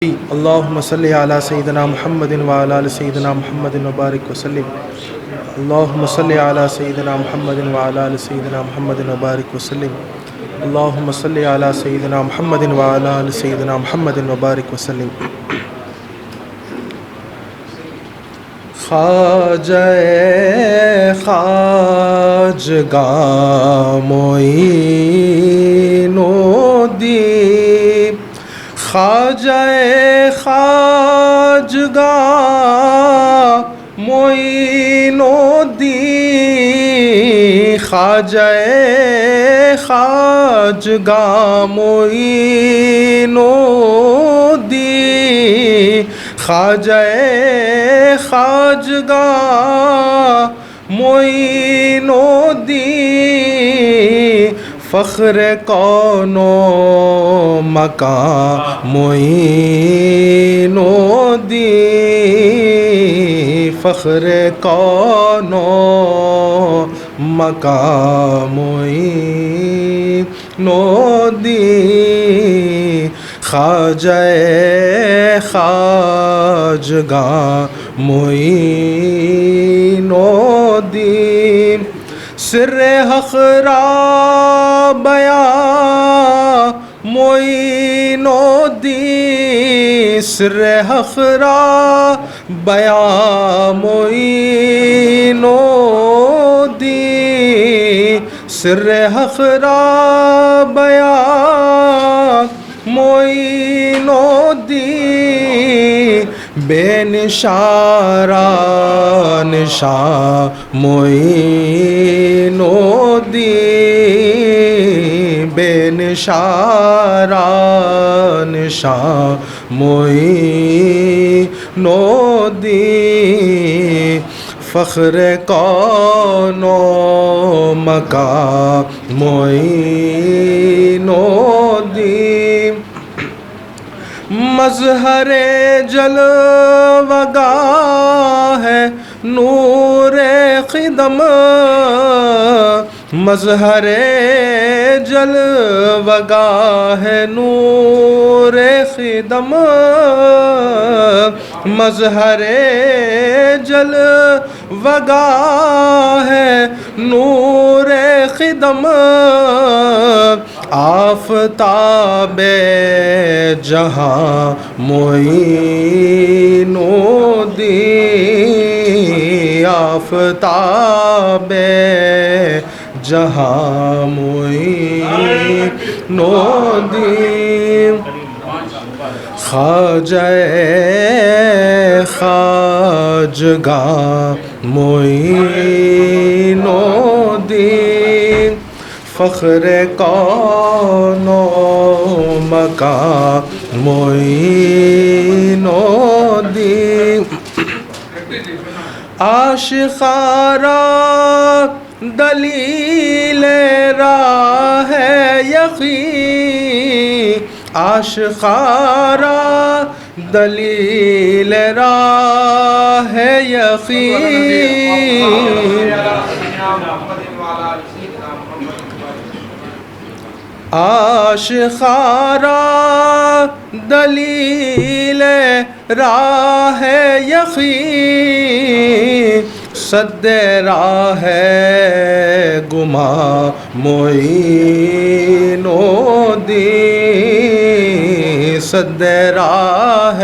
اللهم صل على سيدنا محمد وعلى آل سيدنا محمد وبارك وسلم. اللهم صل على سيدنا محمد وعلى آل سيدنا محمد وبارك وسلم. اللهم صل على سيدنا محمد وعلى آل سيدنا محمد وبارك وسلم. خواجہ خواجگاہ معین الدین، خواجہ خواجگاہ معین الدین، خواجہ خواجگاہ معین الدین، خواجہ خواجگاہ معین الدین، فخر کون و مکان معین الدین، فخر کون و مکان معین الدین، خواجہ خواجگاہ معین الدین، سر حق را بیان معین الدین، سر حق را بیان معین الدین، سر حق را بیان معین الدین، بے نشارہ نشان معین الدین، بے نشارہ نشان معین الدین، فخر کون و مکان معین الدین، مظہر جلوگاہ ہے نور قدم، مظہر جلوگاہ ہے نور قدم، مظہر جلوگاہ ہے نور قدم، آفتاب جہاں معین الدین، آفتاب جہاں معین الدین، خواجہ خواجگاہ معین الدین، فخر کون و مکان معین الدین، عاشقاں را دلیل راہ یقین، عاشقاں را دلیل راہ یقین، عاشقاں را دلیل راہ یقین، سد راہ گماں معین الدین، سد راہ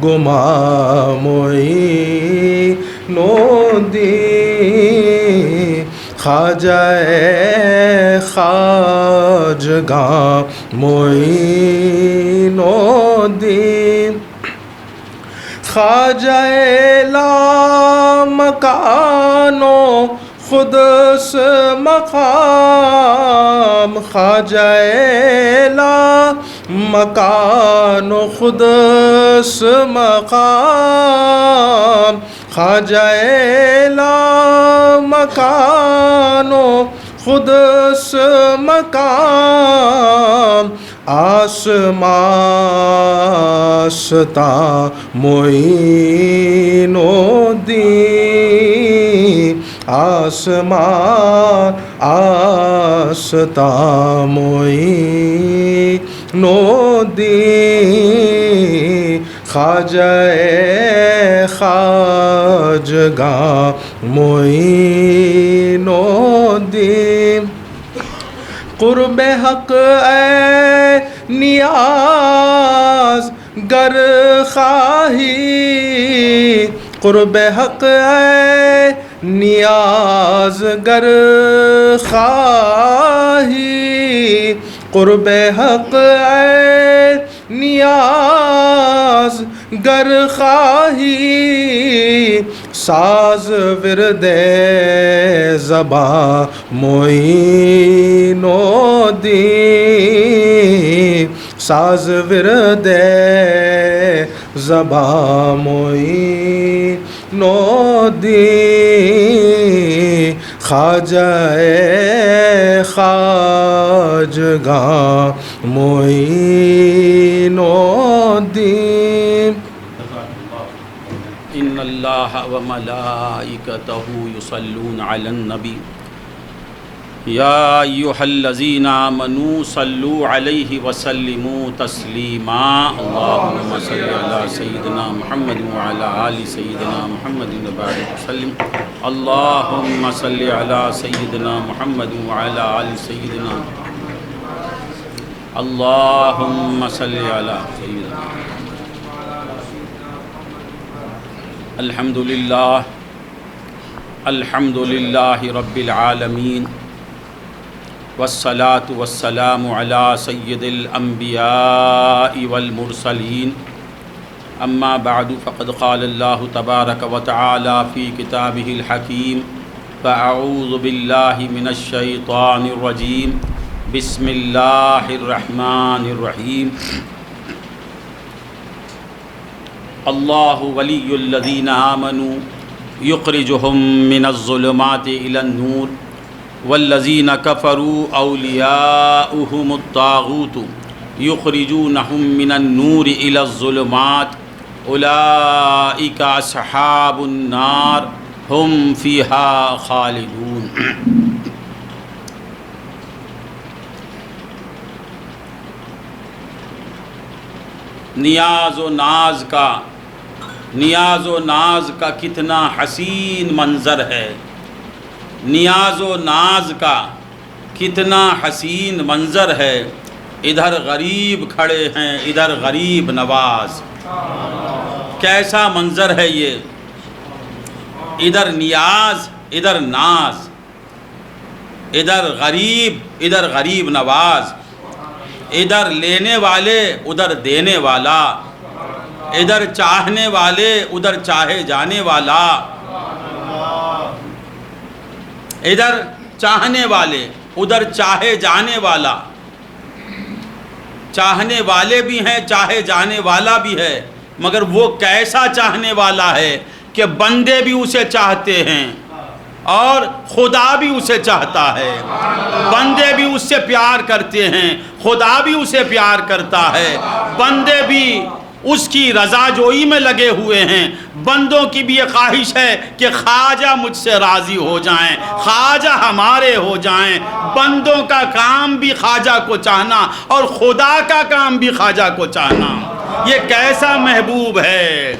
گماں معین الدین، خواجہ خواجگاہ معین الدین، خواجہ لامکان و خودس مقام، خواجہ لامکان و خودس مقام، خواجہ لامکان و خودس مقام، آسمان ستا معین الدین، آسمان آستا معین نو دی خواجہ خواجگاں معین و دین قرب حق اے نیاز گر خواہی قرب حق اے نیاز گر خواہی قرب حق اے نیاز گر خواہی ساز ورد زباں معین و دین ساز ورد زباں معین و دین خواجہ خواجگاں معین و دین ان اللہ و ملائکتہ یصلون علی النبی یا ایہا الذین آمنوا صلوا علیہ وسلموا تسلیما اللہم صلی علی سیدنا محمد وعلی آل سیدنا محمد وبارک وسلم اللہم صلی علی سیدنا محمد وعلی آل سیدنا اللہم صلی علی سیدنا الحمد للہ رب العالمین والصلاة والسلام علی سید الانبیاء والمرسلین اما بعد فقد قال اللہ تبارک وتعالی فی کتابہ الحکیم فاعوذ باللہ من الشیطان الرجیم بسم اللہ الرحمن الرحیم اللہ ولی الذین آمنوا یخرجہم من الظلمات الی النور والذین کفروا اولیاؤہم الطاغوت یخرجونہم من النور الی الظلمات اولئک اصحاب النار ہم فیہا خالدون۔ نیاز و ناز کا کتنا حسین منظر ہے، نیاز و ناز کا کتنا حسین منظر ہے، ادھر غریب کھڑے ہیں ادھر غریب نواز، کیسا منظر ہے یہ، ادھر نیاز ادھر ناز، ادھر غریب نواز، ادھر لینے والے ادھر دینے والا، ادھر چاہنے والے ادھر چاہے جانے والا، ادھر چاہنے والے ادھر چاہے جانے والا، چاہنے والے بھی ہیں چاہے جانے والا بھی ہے، مگر وہ کیسا چاہنے والا ہے کہ بندے بھی اسے چاہتے ہیں اور خدا بھی اسے چاہتا ہے، بندے بھی اس سے پیار کرتے ہیں خدا بھی اسے پیار کرتا ہے، بندے بھی اس کی رضا جوئی میں لگے ہوئے ہیں، بندوں کی بھی یہ خواہش ہے کہ خواجہ مجھ سے راضی ہو جائیں، خواجہ ہمارے ہو جائیں، بندوں کا کام بھی خواجہ کو چاہنا اور خدا کا کام بھی خواجہ کو چاہنا، یہ کیسا محبوب ہے،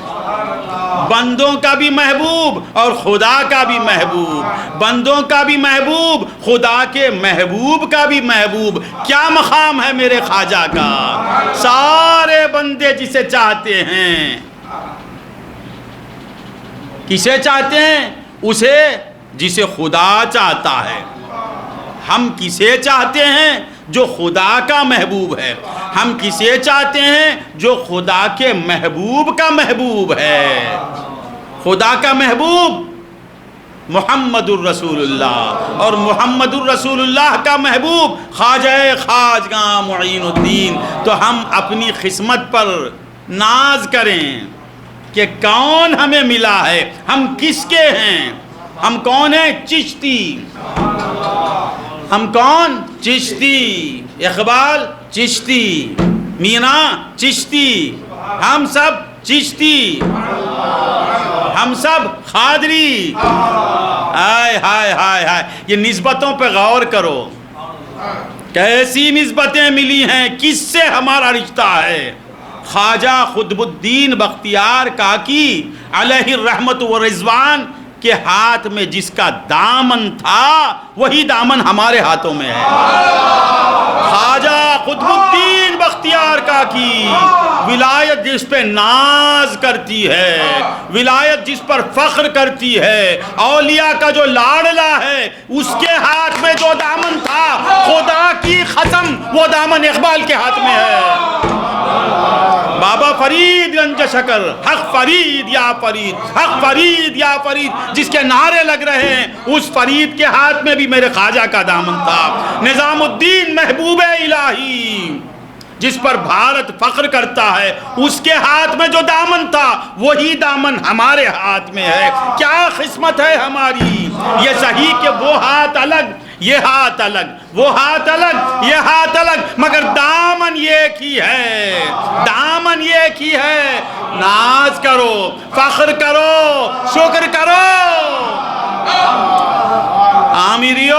بندوں کا بھی محبوب اور خدا کا بھی محبوب، بندوں کا بھی محبوب خدا کے محبوب کا بھی محبوب، کیا مقام ہے میرے خواجہ کا، سارے بندے جسے چاہتے ہیں، کسے چاہتے ہیں؟ اسے جسے خدا چاہتا ہے، ہم کسے چاہتے ہیں؟ جو خدا کا محبوب ہے، ہم کسے چاہتے ہیں؟ جو خدا کے محبوب کا محبوب ہے، خدا کا محبوب محمد الرسول اللہ، اور محمد الرسول اللہ کا محبوب خواجہ خواجگاں معین الدین، تو ہم اپنی قسمت پر ناز کریں کہ کون ہمیں ملا ہے، ہم کس کے ہیں، ہم کون ہیں؟ چشتی، ہم کون؟ چشتی، اقبال چشتی، مینا چشتی، ہم سب چشتی، ہم سب خادری، ہائے ہائے ہائے ہائے، یہ نسبتوں پہ غور کرو، کیسی نسبتیں ملی ہیں، کس سے ہمارا رشتہ ہے؟ خواجہ قطب الدین بختیار کاکی علیہ الرحمت و رضوان کے ہاتھ میں جس کا دامن تھا وہی دامن ہمارے ہاتھوں میں ہے۔ خواجہ قطب الدین بختیار کاکی ولایت جس پہ ناز کرتی ہے، ولایت جس پر فخر کرتی ہے، اولیاء کا جو لاڈلا ہے، اس کے ہاتھ میں جو دامن تھا، خدا کی قسم وہ دامن اقبال کے ہاتھ میں ہے۔ بابا فرید گنج شکر، حق فرید یا فرید، حق فرید یا فرید جس کے نعرے لگ رہے ہیں، اس فرید کے ہاتھ میں بھی میرے خواجہ کا دامن تھا۔ نظام الدین محبوب الہی جس پر بھارت فخر کرتا ہے، اس کے ہاتھ میں جو دامن تھا وہی دامن ہمارے ہاتھ میں ہے۔ کیا قسمت ہے ہماری! یہ صحیح کہ وہ ہاتھ الگ، یہ ہاتھ الگ، وہ ہاتھ الگ، یہ ہاتھ الگ، مگر دامن ایک ہی ہے، دامن ایک ہی ہے۔ ناز کرو، فخر کرو، شکر کرو۔ عامریو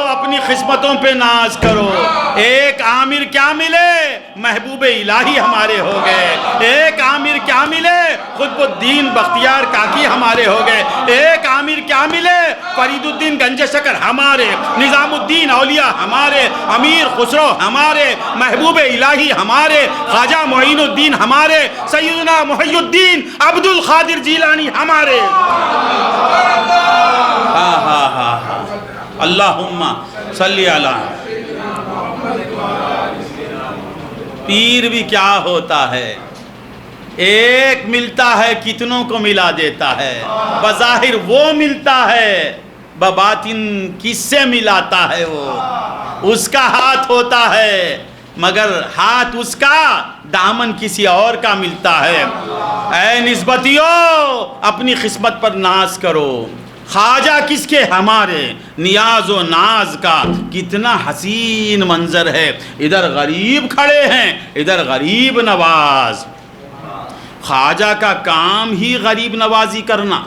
اپنی قسمتوں پہ ناز کرو۔ ایک عامر کیا ملے؟ محبوب الہی ہمارے ہو گئے۔ ایک عامر کیا ملے؟ قطب الدین بختیار کاکی ہمارے ہو گئے۔ ایک عامر کیا ملے؟ فرید الدین گنج شکر ہمارے، نظام الدین اولیاء ہمارے، امیر خسرو ہمارے، محبوب الہی ہمارے، خواجہ معین الدین ہمارے، سیدنا محی الدین عبد القادر جیلانی ہمارے۔ اللہم صلی علی۔ پیر بھی کیا ہوتا ہے، ایک ملتا ہے کتنوں کو ملا دیتا ہے، بظاہر وہ ملتا ہے، بباطن کس سے ملاتا ہے وہ؟ اس کا ہاتھ ہوتا ہے مگر ہاتھ اس کا، دامن کسی اور کا ملتا ہے۔ اے نسبتیو اپنی قسمت پر ناز کرو۔ خواجہ کس کے؟ ہمارے۔ نیاز و ناز کا کتنا حسین منظر ہے، ادھر غریب کھڑے ہیں، ادھر غریب نواز۔ خواجہ کا کام ہی غریب نوازی کرنا۔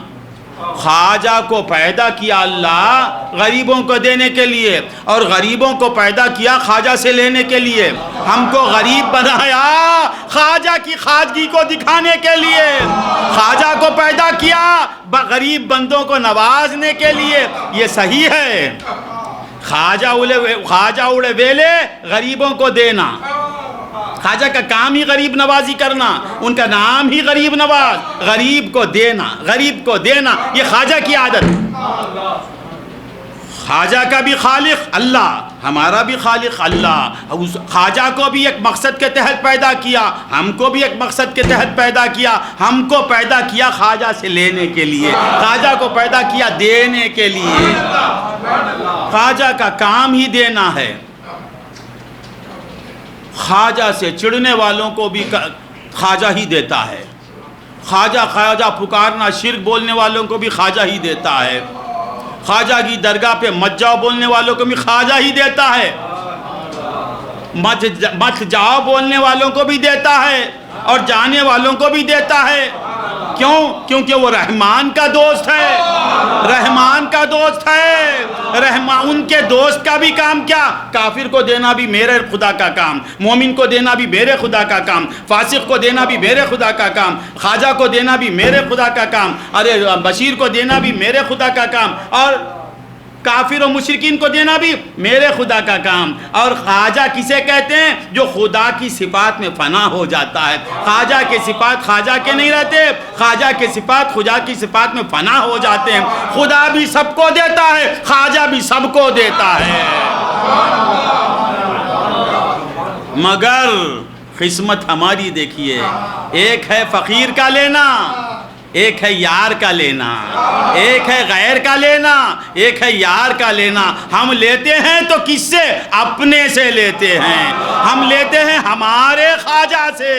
خواجہ کو پیدا کیا اللہ غریبوں کو دینے کے لیے، اور غریبوں کو پیدا کیا خواجہ سے لینے کے لیے۔ ہم کو غریب بنایا خواجہ کی خواجگی کو دکھانے کے لیے۔ خواجہ کو پیدا کیا غریب بندوں کو نوازنے کے لیے۔ یہ صحیح ہے؟ خواجہ اڑے ویلے غریبوں کو دینا، خواجہ کا کام ہی غریب نوازی کرنا، ان کا نام ہی غریب نواز، غریب کو دینا، غریب کو دینا، یہ خواجہ کی عادت۔ خواجہ کا بھی خالق اللہ، ہمارا بھی خالق اللہ۔ خواجہ کو بھی ایک مقصد کے تحت پیدا کیا، ہم کو بھی ایک مقصد کے تحت پیدا کیا۔ ہم کو پیدا کیا خواجہ سے لینے کے لیے، خواجہ کو پیدا کیا دینے کے لیے۔ خواجہ کا کام ہی دینا ہے۔ خواجہ سے چڑھنے والوں کو بھی خواجہ ہی دیتا ہے۔ خواجہ خواجہ پکارنا شرک بولنے والوں کو بھی خواجہ ہی دیتا ہے۔ خواجہ کی درگاہ پہ مت جاؤ بولنے والوں کو بھی خواجہ ہی دیتا ہے۔ مت جاؤ بولنے والوں کو بھی دیتا ہے اور جانے والوں کو بھی دیتا ہے۔ کیوں؟ کیونکہ وہ رحمان کا دوست ہے، رحمان کا دوست ہے۔ ان کے دوست کا بھی کام کیا؟ کافر کو دینا بھی میرے خدا کا کام، مومن کو دینا بھی میرے خدا کا کام، فاسق کو دینا بھی میرے خدا کا کام، خواجہ کو دینا بھی میرے خدا کا کام، ارے بشیر کو دینا بھی میرے خدا کا کام، اور کافر و مشرکین کو دینا بھی میرے خدا کا کام۔ اور خواجہ کسے کہتے ہیں؟ جو خدا کی صفات میں فنا ہو جاتا ہے۔ خواجہ کے صفات خواجہ کے نہیں رہتے، خواجہ کے صفات خدا کی صفات میں فنا ہو جاتے ہیں۔ خدا بھی سب کو دیتا ہے، خواجہ بھی سب کو دیتا ہے، مگر قسمت ہماری دیکھیے، ایک ہے فقیر کا لینا، ایک ہے یار کا لینا، ایک ہے غیر کا لینا، ایک ہے یار کا لینا۔ ہم لیتے ہیں تو کس سے؟ اپنے سے لیتے ہیں۔ ہم لیتے ہیں ہمارے خواجہ سے۔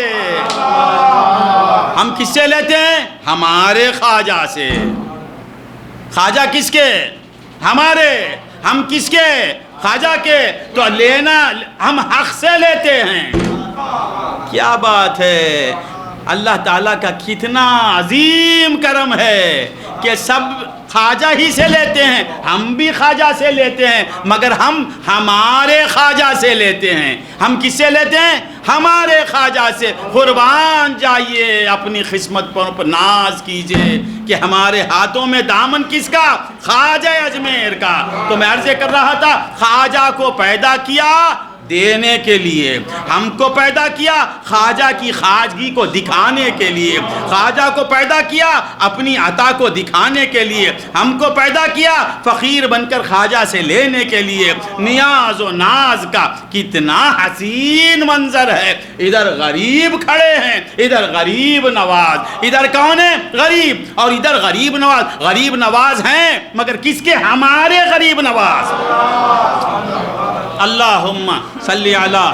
ہم کس سے لیتے ہیں؟ ہمارے خواجہ سے۔ خواجہ کس کے؟ ہمارے۔ ہم کس کے؟ خواجہ کے۔ تو لینا ہم حق سے لیتے ہیں۔ کیا بات ہے! اللہ تعالیٰ کا کتنا عظیم کرم ہے کہ سب خواجہ ہی سے لیتے ہیں، ہم بھی خواجہ سے لیتے ہیں، مگر ہم ہمارے خواجہ سے لیتے ہیں۔ ہم کس سے لیتے ہیں؟ ہمارے خواجہ سے۔ قربان جائیے، اپنی قسمت پر ناز کیجئے کہ ہمارے ہاتھوں میں دامن کس کا؟ خواجہ اجمیر کا۔ تو میں عرض کر رہا تھا، خواجہ کو پیدا کیا دینے کے لیے، ہم کو پیدا کیا خواجہ کی خواجگی کو دکھانے کے لیے، خواجہ کو پیدا کیا اپنی عطا کو دکھانے کے لیے، ہم کو پیدا کیا فقیر بن کر خواجہ سے لینے کے لیے۔ نیاز و ناز کا کتنا حسین منظر ہے، ادھر غریب کھڑے ہیں، ادھر غریب نواز، ادھر کون ہے؟ غریب، اور ادھر غریب نواز۔ غریب نواز ہیں مگر کس کے؟ ہمارے غریب نواز۔ اللہم صلی علی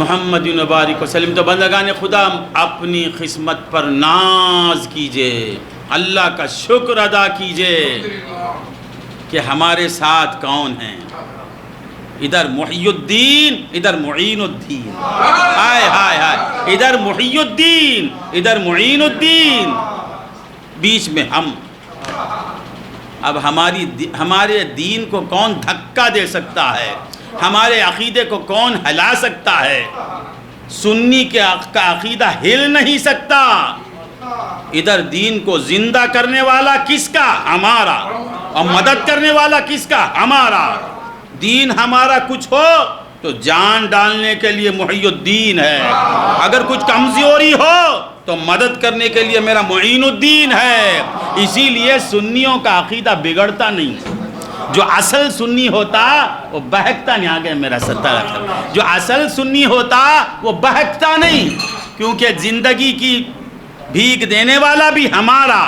محمد و بارک وسلم۔ تو بندگان خدا اپنی قسمت پر ناز کیجئے، اللہ کا شکر ادا کیجئے کہ ہمارے ساتھ کون ہیں۔ ادھر محی الدین، ادھر معین الدین، ہائے ہائے ہائے، ادھر محی الدین، ادھر معین الدین، بیچ میں ہم۔ اب ہمارے دین کو کون دھکا دے سکتا ہے؟ ہمارے عقیدے کو کون ہلا سکتا ہے؟ سنی کا عقیدہ ہل نہیں سکتا۔ ادھر دین کو زندہ کرنے والا کس کا؟ ہمارا، اور مدد کرنے والا کس کا؟ ہمارا۔ دین ہمارا کچھ ہو تو جان ڈالنے کے لیے محی الدین ہے، اگر کچھ کمزوری ہو تو مدد کرنے کے لیے میرا معین الدین ہے۔ اسی لیے سنیوں کا عقیدہ بگڑتا نہیں۔ جو اصل سنی ہوتا وہ بہکتا نہیں، آگے میرا ستر جو اصل سنی ہوتا وہ بہکتا نہیں، کیونکہ زندگی کی بھیک دینے والا بھی ہمارا،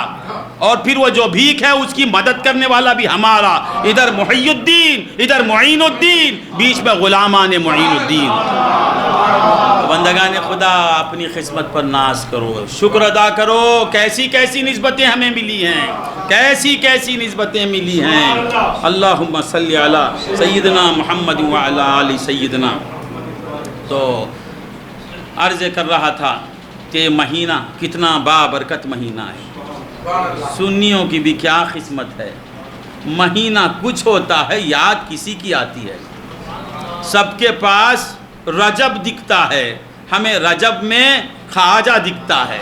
اور پھر وہ جو بھیک ہے اس کی مدد کرنے والا بھی ہمارا۔ ادھر محی الدین، ادھر معین الدین، بیچ میں غلامان معین الدین۔ بندگان خدا اپنی قسمت پر ناز کرو، شکر ادا کرو۔ کیسی کیسی نسبتیں ہمیں ملی ہیں، کیسی کیسی نسبتیں ملی ہیں۔ اللہم صلی علی سیدنا محمد وعلی آل سیدنا۔ تو عرض کر رہا تھا کہ مہینہ کتنا بابرکت مہینہ ہے۔ سنیوں کی بھی کیا قسمت ہے، مہینہ کچھ ہوتا ہے یاد کسی کی آتی ہے۔ سب کے پاس رجب دکھتا ہے، ہمیں رجب میں خواجہ دکھتا ہے۔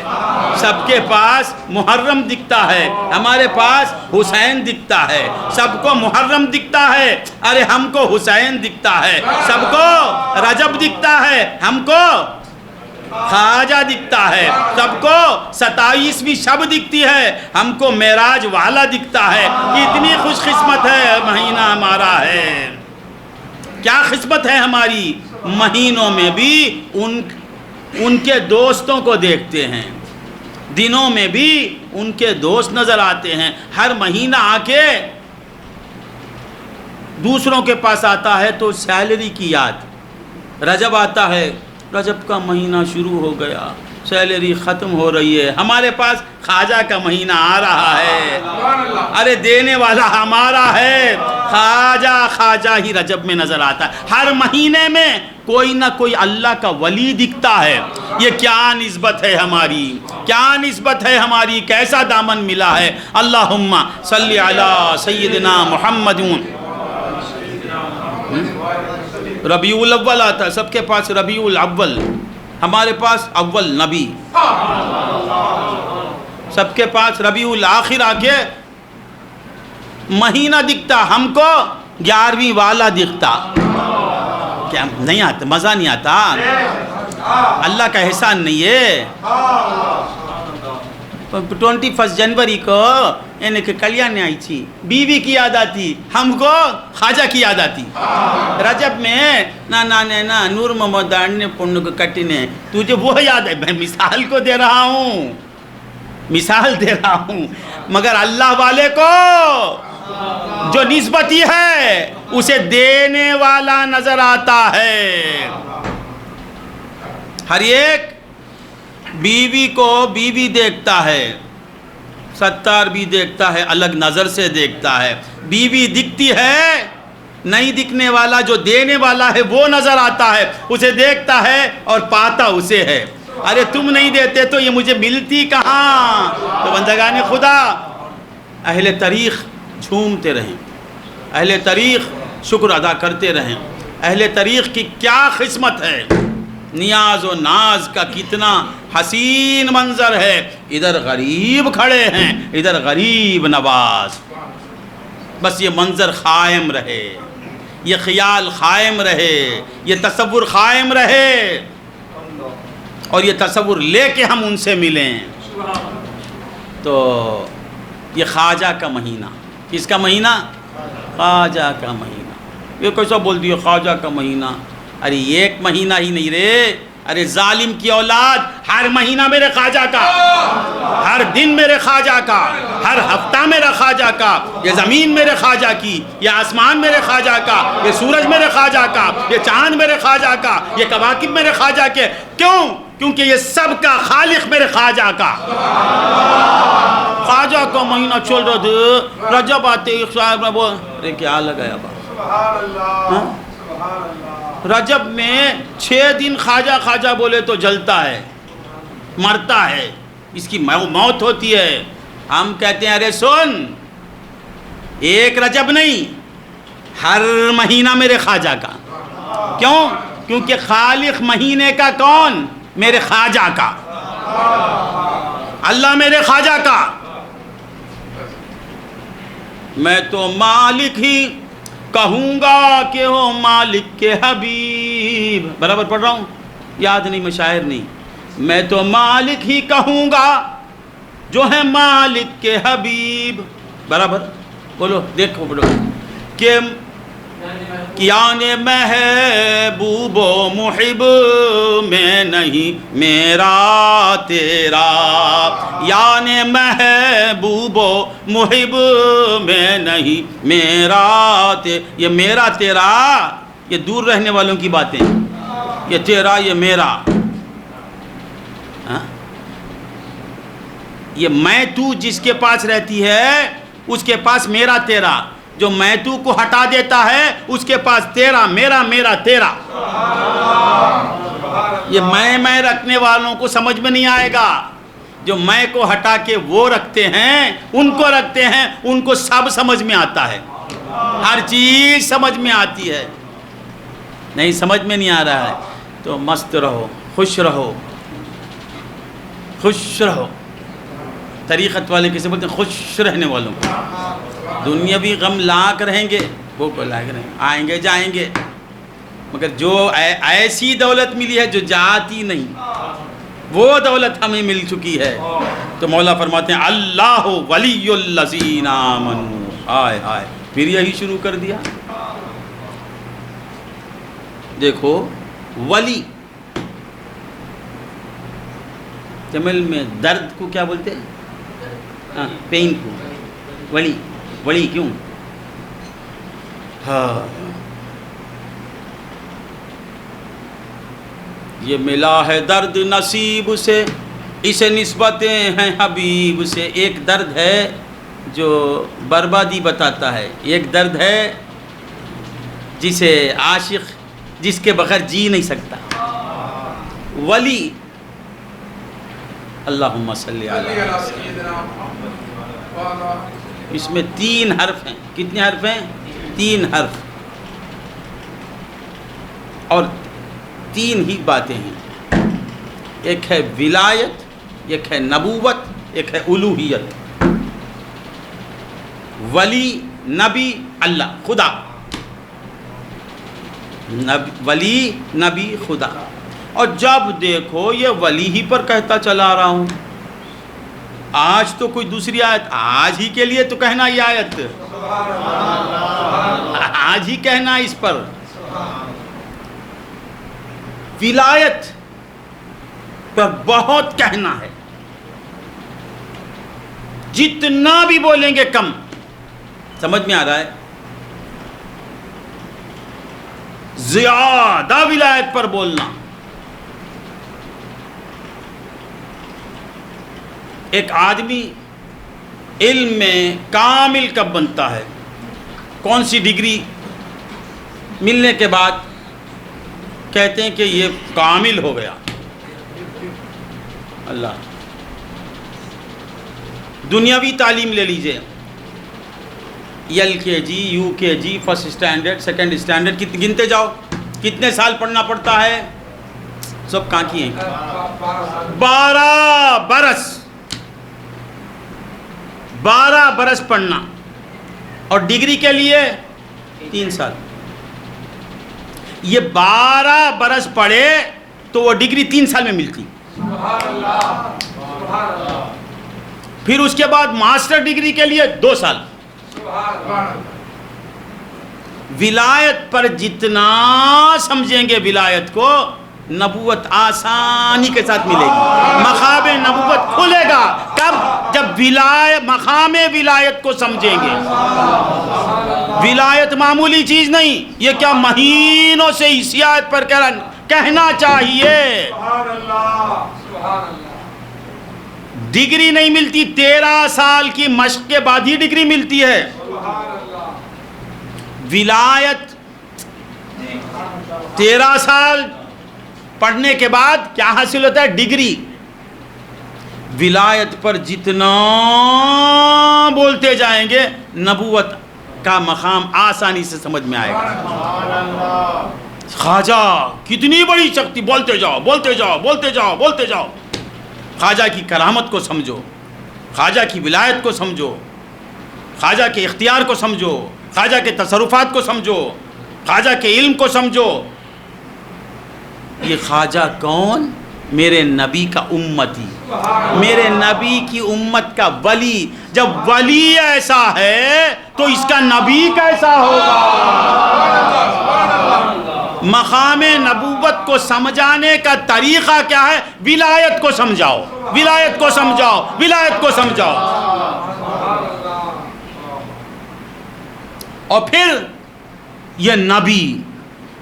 سب کے پاس محرم دکھتا ہے، ہمارے پاس حسین دکھتا ہے۔ سب کو محرم دکھتا ہے، ارے ہم کو حسین دکھتا ہے۔ سب کو رجب دکھتا ہے، ہم کو خواجہ دکھتا ہے۔ سب کو 27ویں شب دکھتی ہے، ہم کو معراج والا دکھتا ہے۔ اتنی خوش قسمت ہے مہینہ ہمارا ہے۔ کیا قسمت ہے ہماری؟ مہینوں میں بھی ان کے دوستوں کو دیکھتے ہیں، دنوں میں بھی ان کے دوست نظر آتے ہیں۔ ہر مہینہ آ کے دوسروں کے پاس آتا ہے تو سیلری کی یاد۔ رجب آتا ہے، رجب کا مہینہ شروع ہو گیا، سیلری ختم ہو رہی ہے، ہمارے پاس خواجہ کا مہینہ آ رہا ہے، ارے دینے والا ہمارا ہے۔ خواجہ ہی رجب میں نظر آتا ہے۔ ہر مہینے میں کوئی نہ کوئی اللہ کا ولی دکھتا ہے۔ یہ کیا نسبت ہے ہماری، کیا نسبت ہے ہماری، کیسا دامن ملا ہے۔ اللہم صلی علی سیدنا محمد۔ ربیع الاول آتا ہے، سب کے پاس ربیع الاول، ہمارے پاس اول نبی۔ سب کے پاس ربیع الاخر آ کے مہینہ دکھتا، ہم کو 11ویں والا دکھتا۔ کیا نہیں آتا؟ مزہ نہیں آتا؟ اللہ کا احسان نہیں ہے؟ 21 جنوری کو یعنی کہ کلیان آئی تھی، بیوی کی یاد آتی، ہم کو خواجہ کی یاد آتی۔ رجب میں نا نور محمد داڑنے پنڈ کو کٹنے، تجھے وہ یاد ہے؟ میں مثال کو دے رہا ہوں، مثال دے رہا ہوں، مگر اللہ والے کو جو نسبت ہی ہے اسے دینے والا نظر آتا ہے۔ ہر ایک بیوی کو بیوی دیکھتا ہے، ستار بھی دیکھتا ہے، الگ نظر سے دیکھتا ہے۔ بیوی دکھتی ہے نہیں دکھنے والا جو دینے والا ہے وہ نظر آتا ہے، اسے دیکھتا ہے اور پاتا اسے ہے۔ ارے تم نہیں دیتے تو یہ مجھے ملتی کہاں؟ تو بندگان خدا، اہل طریق جھومتے رہیں، اہل طریق شکر ادا کرتے رہیں۔ اہل طریق کی کیا قسمت ہے، نیاز و ناز کا کتنا حسین منظر ہے۔ ادھر غریب کھڑے ہیں، ادھر غریب نواز۔ بس یہ منظر قائم رہے، یہ خیال قائم رہے، یہ تصور قائم رہے، اور یہ تصور لے کے ہم ان سے ملیں۔ تو یہ خواجہ کا مہینہ، کس کا مہینہ؟ خواجہ کا مہینہ۔ یہ کیسا بول دیا خواجہ کا مہینہ؟ ارے ایک مہینہ ہی نہیں رے، ارے ظالم کی اولاد، ہر مہینہ میرے خواجہ کا، ہر دن میرے خواجہ کا، ہر ہفتہ میرے خواجہ کا، یہ زمین میرے خواجہ کی، یہ آسمان میرے خواجہ کا، یہ سورج میرے خواجہ کا، یہ چاند میرے خواجہ کا، یہ کواکب میرے خواجہ کے۔ کیوں؟ کیونکہ یہ سب کا خالق میرے خواجہ کا۔ خواجہ کا مہینہ چل رہا تھا، رجب آتے ہی صاحب نے بول ارے کیا لگایا با، رجب میں 6 دن خواجہ خواجہ بولے تو جلتا ہے، مرتا ہے، اس کی موت ہوتی ہے۔ ہم کہتے ہیں ارے سن، ایک رجب نہیں، ہر مہینہ میرے خواجہ کا۔ کیوں؟ کیونکہ خالق مہینے کا کون؟ میرے خواجہ کا، اللہ میرے خواجہ کا۔ میں تو مالک ہی کہوں گا کہ ہو مالک کے حبیب۔ برابر پڑھ رہا ہوں، یاد نہیں، مشاعر نہیں۔ میں تو مالک ہی کہوں گا جو ہے مالک کے حبیب۔ برابر بولو، دیکھو بولو کہ یعنی محبوب و محب میں نہیں میرا تیرا، یعنی محبوب و محب میں نہیں میرا یہ میرا تیرا، یہ دور رہنے والوں کی باتیں، یہ تیرا یہ میرا، یہ میں تو جس کے پاس رہتی ہے اس کے پاس میرا تیرا، جو میں تو کو ہٹا دیتا ہے اس کے پاس تیرا میرا میرا تیرا۔ یہ میں رکھنے والوں کو سمجھ میں نہیں آئے گا، جو میں کو ہٹا کے وہ رکھتے ہیں، ان کو رکھتے ہیں، ان کو سب سمجھ میں آتا ہے، ہر چیز سمجھ میں آتی ہے۔ نہیں سمجھ میں نہیں آ رہا ہے تو مست رہو، خوش رہو، خوش رہو۔ طریقت والے کسے بولتے ہیں؟ خوش رہنے والوں کو۔ دنیاوی غم لاک رہیں گے، وہ کو لاک رہیں گے، آئیں گے جائیں گے، مگر جو ایسی دولت ملی ہے جو جاتی نہیں، وہ دولت ہمیں مل چکی ہے۔ تو مولا فرماتے ہیں اللہ ولی الذین آمنوا۔ آئے ہائے، پھر یہی شروع کر دیا۔ دیکھو ولی، تمل میں درد کو کیا بولتے ہیں؟ پین کو ولی، ولی کیوں؟ ہاں، یہ ملا ہے درد نصیب سے، اسے نسبتیں ہیں حبیب سے۔ ایک درد ہے جو بربادی بتاتا ہے، ایک درد ہے جسے عاشق جس کے بغیر جی نہیں سکتا۔ ولی، اللہم صلی علی سیدنا محمد، اس میں 3 حرف ہیں۔ کتنے حرف ہیں؟ 3 حرف، اور 3 ہی باتیں ہیں، ایک ہے ولایت، ایک ہے نبوت، ایک ہے الوہیت۔ ولی، نبی، اللہ، خدا۔ ولی، نبی، خدا۔ اور جب دیکھو یہ ولی ہی پر کہتا چلا رہا ہوں، آج تو کوئی دوسری آیت، آج ہی کے لیے تو کہنا یہ آیت، آج ہی کہنا اس پر۔ ولایت پر بہت کہنا ہے، جتنا بھی بولیں گے کم۔ سمجھ میں آ رہا ہے؟ زیادہ ولایت پر بولنا۔ ایک آدمی علم میں کامل کب بنتا ہے؟ کون سی ڈگری ملنے کے بعد کہتے ہیں کہ یہ کامل ہو گیا. اللہ دنیاوی تعلیم لے لیجئے, LKG UKG first standard second standard گنتے جاؤ کتنے سال پڑھنا پڑتا ہے, سب کہاں کی ہیں, 12 برس 12 برس پڑھنا, اور ڈگری کے لیے 3 سال. یہ 12 برس پڑھے تو وہ ڈگری 3 سال میں ملتی. پھر اس کے بعد ماسٹر ڈگری کے لیے 2 سال. ولایت پر جتنا سمجھیں گے ولایت کو, نبوت آسانی کے ساتھ ملے گی. مقام نبوت کھلے گا کب؟ جب مقام ولایت کو سمجھیں گے. ولایت معمولی چیز نہیں, یہ کیا مہینوں سے اسی آیت پر کہنا چاہیے. ڈگری نہیں ملتی, 13 سال کی مشق کے بعد ہی ڈگری ملتی ہے. ولایت 13 سال پڑھنے کے بعد کیا حاصل ہوتا ہے؟ ڈگری. ولایت پر جتنا بولتے جائیں گے نبوت کا مقام آسانی سے سمجھ میں آئے گا. خواجہ کتنی بڑی شکتی, بولتے جاؤ بولتے جاؤ بولتے جاؤ بولتے جاؤ. خواجہ کی کرامت کو سمجھو, خواجہ کی ولایت کو سمجھو, خواجہ کے اختیار کو سمجھو, خواجہ کے تصرفات کو سمجھو, خواجہ کے علم کو سمجھو. یہ خواجہ کون؟ میرے نبی کا امتی, میرے نبی کی امت کا ولی. جب ولی ایسا ہے تو اس کا نبی کیسا ہوگا؟ مقام نبوت کو سمجھانے کا طریقہ کیا ہے؟ ولایت کو سمجھاؤ, ولایت کو سمجھاؤ, ولایت کو سمجھاؤ. اور پھر یہ نبی,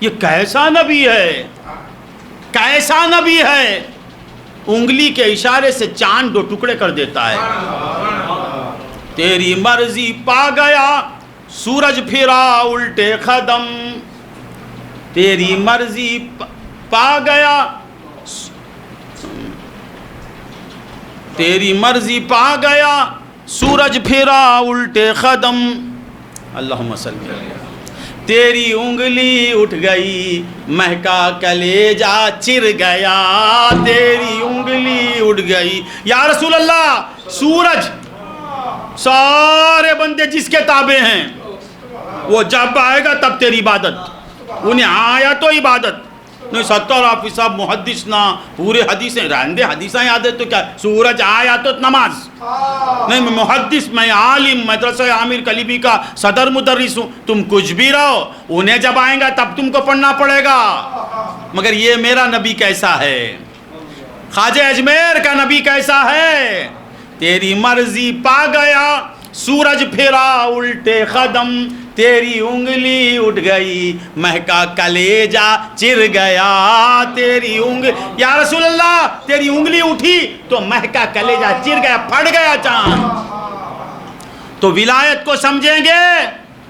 یہ کیسا نبی ہے, کیسا نبی ہے؟ انگلی کے اشارے سے چاند 2 ٹکڑے کر دیتا ہے. تیری مرضی پا گیا سورج پھرا الٹے قدم, تیری مرضی پا گیا, تیری مرضی پا گیا سورج پھرا الٹے قدم. اللہم صلی اللہ. تیری انگلی اٹھ گئی مہکا کلیجہ چر گیا, تیری انگلی اٹھ گئی. یا رسول اللہ, سورج سارے بندے جس کے تابع ہیں, وہ جب آئے گا تب تیری عبادت, انہیں آیا تو عبادت نہیں. 70% محدث نہ پورے حدیثیں رہندے, حدیثیں یاد ہے تو کیا, سورج آیا تو نماز نہیں. میں محدث, میں عالم, مدرسہ عامر کلیبی کا صدر مدرس ہوں. تم کچھ بھی رہو, انہیں جب آئیں گا تب تم کو پڑھنا پڑے گا. مگر یہ میرا نبی کیسا ہے, خواجہ اجمیر کا نبی کیسا ہے؟ تیری مرضی پا گیا سورج پھرا الٹے قدم, تیری انگلی اٹھ گئی مہکا کلیجہ چر گیا. تیری انگلی, یا رسول اللہ تیری انگلی اٹھی تو مہکا کلیجہ چر گیا, پھٹ گیا چاند. تو ولایت کو سمجھیں گے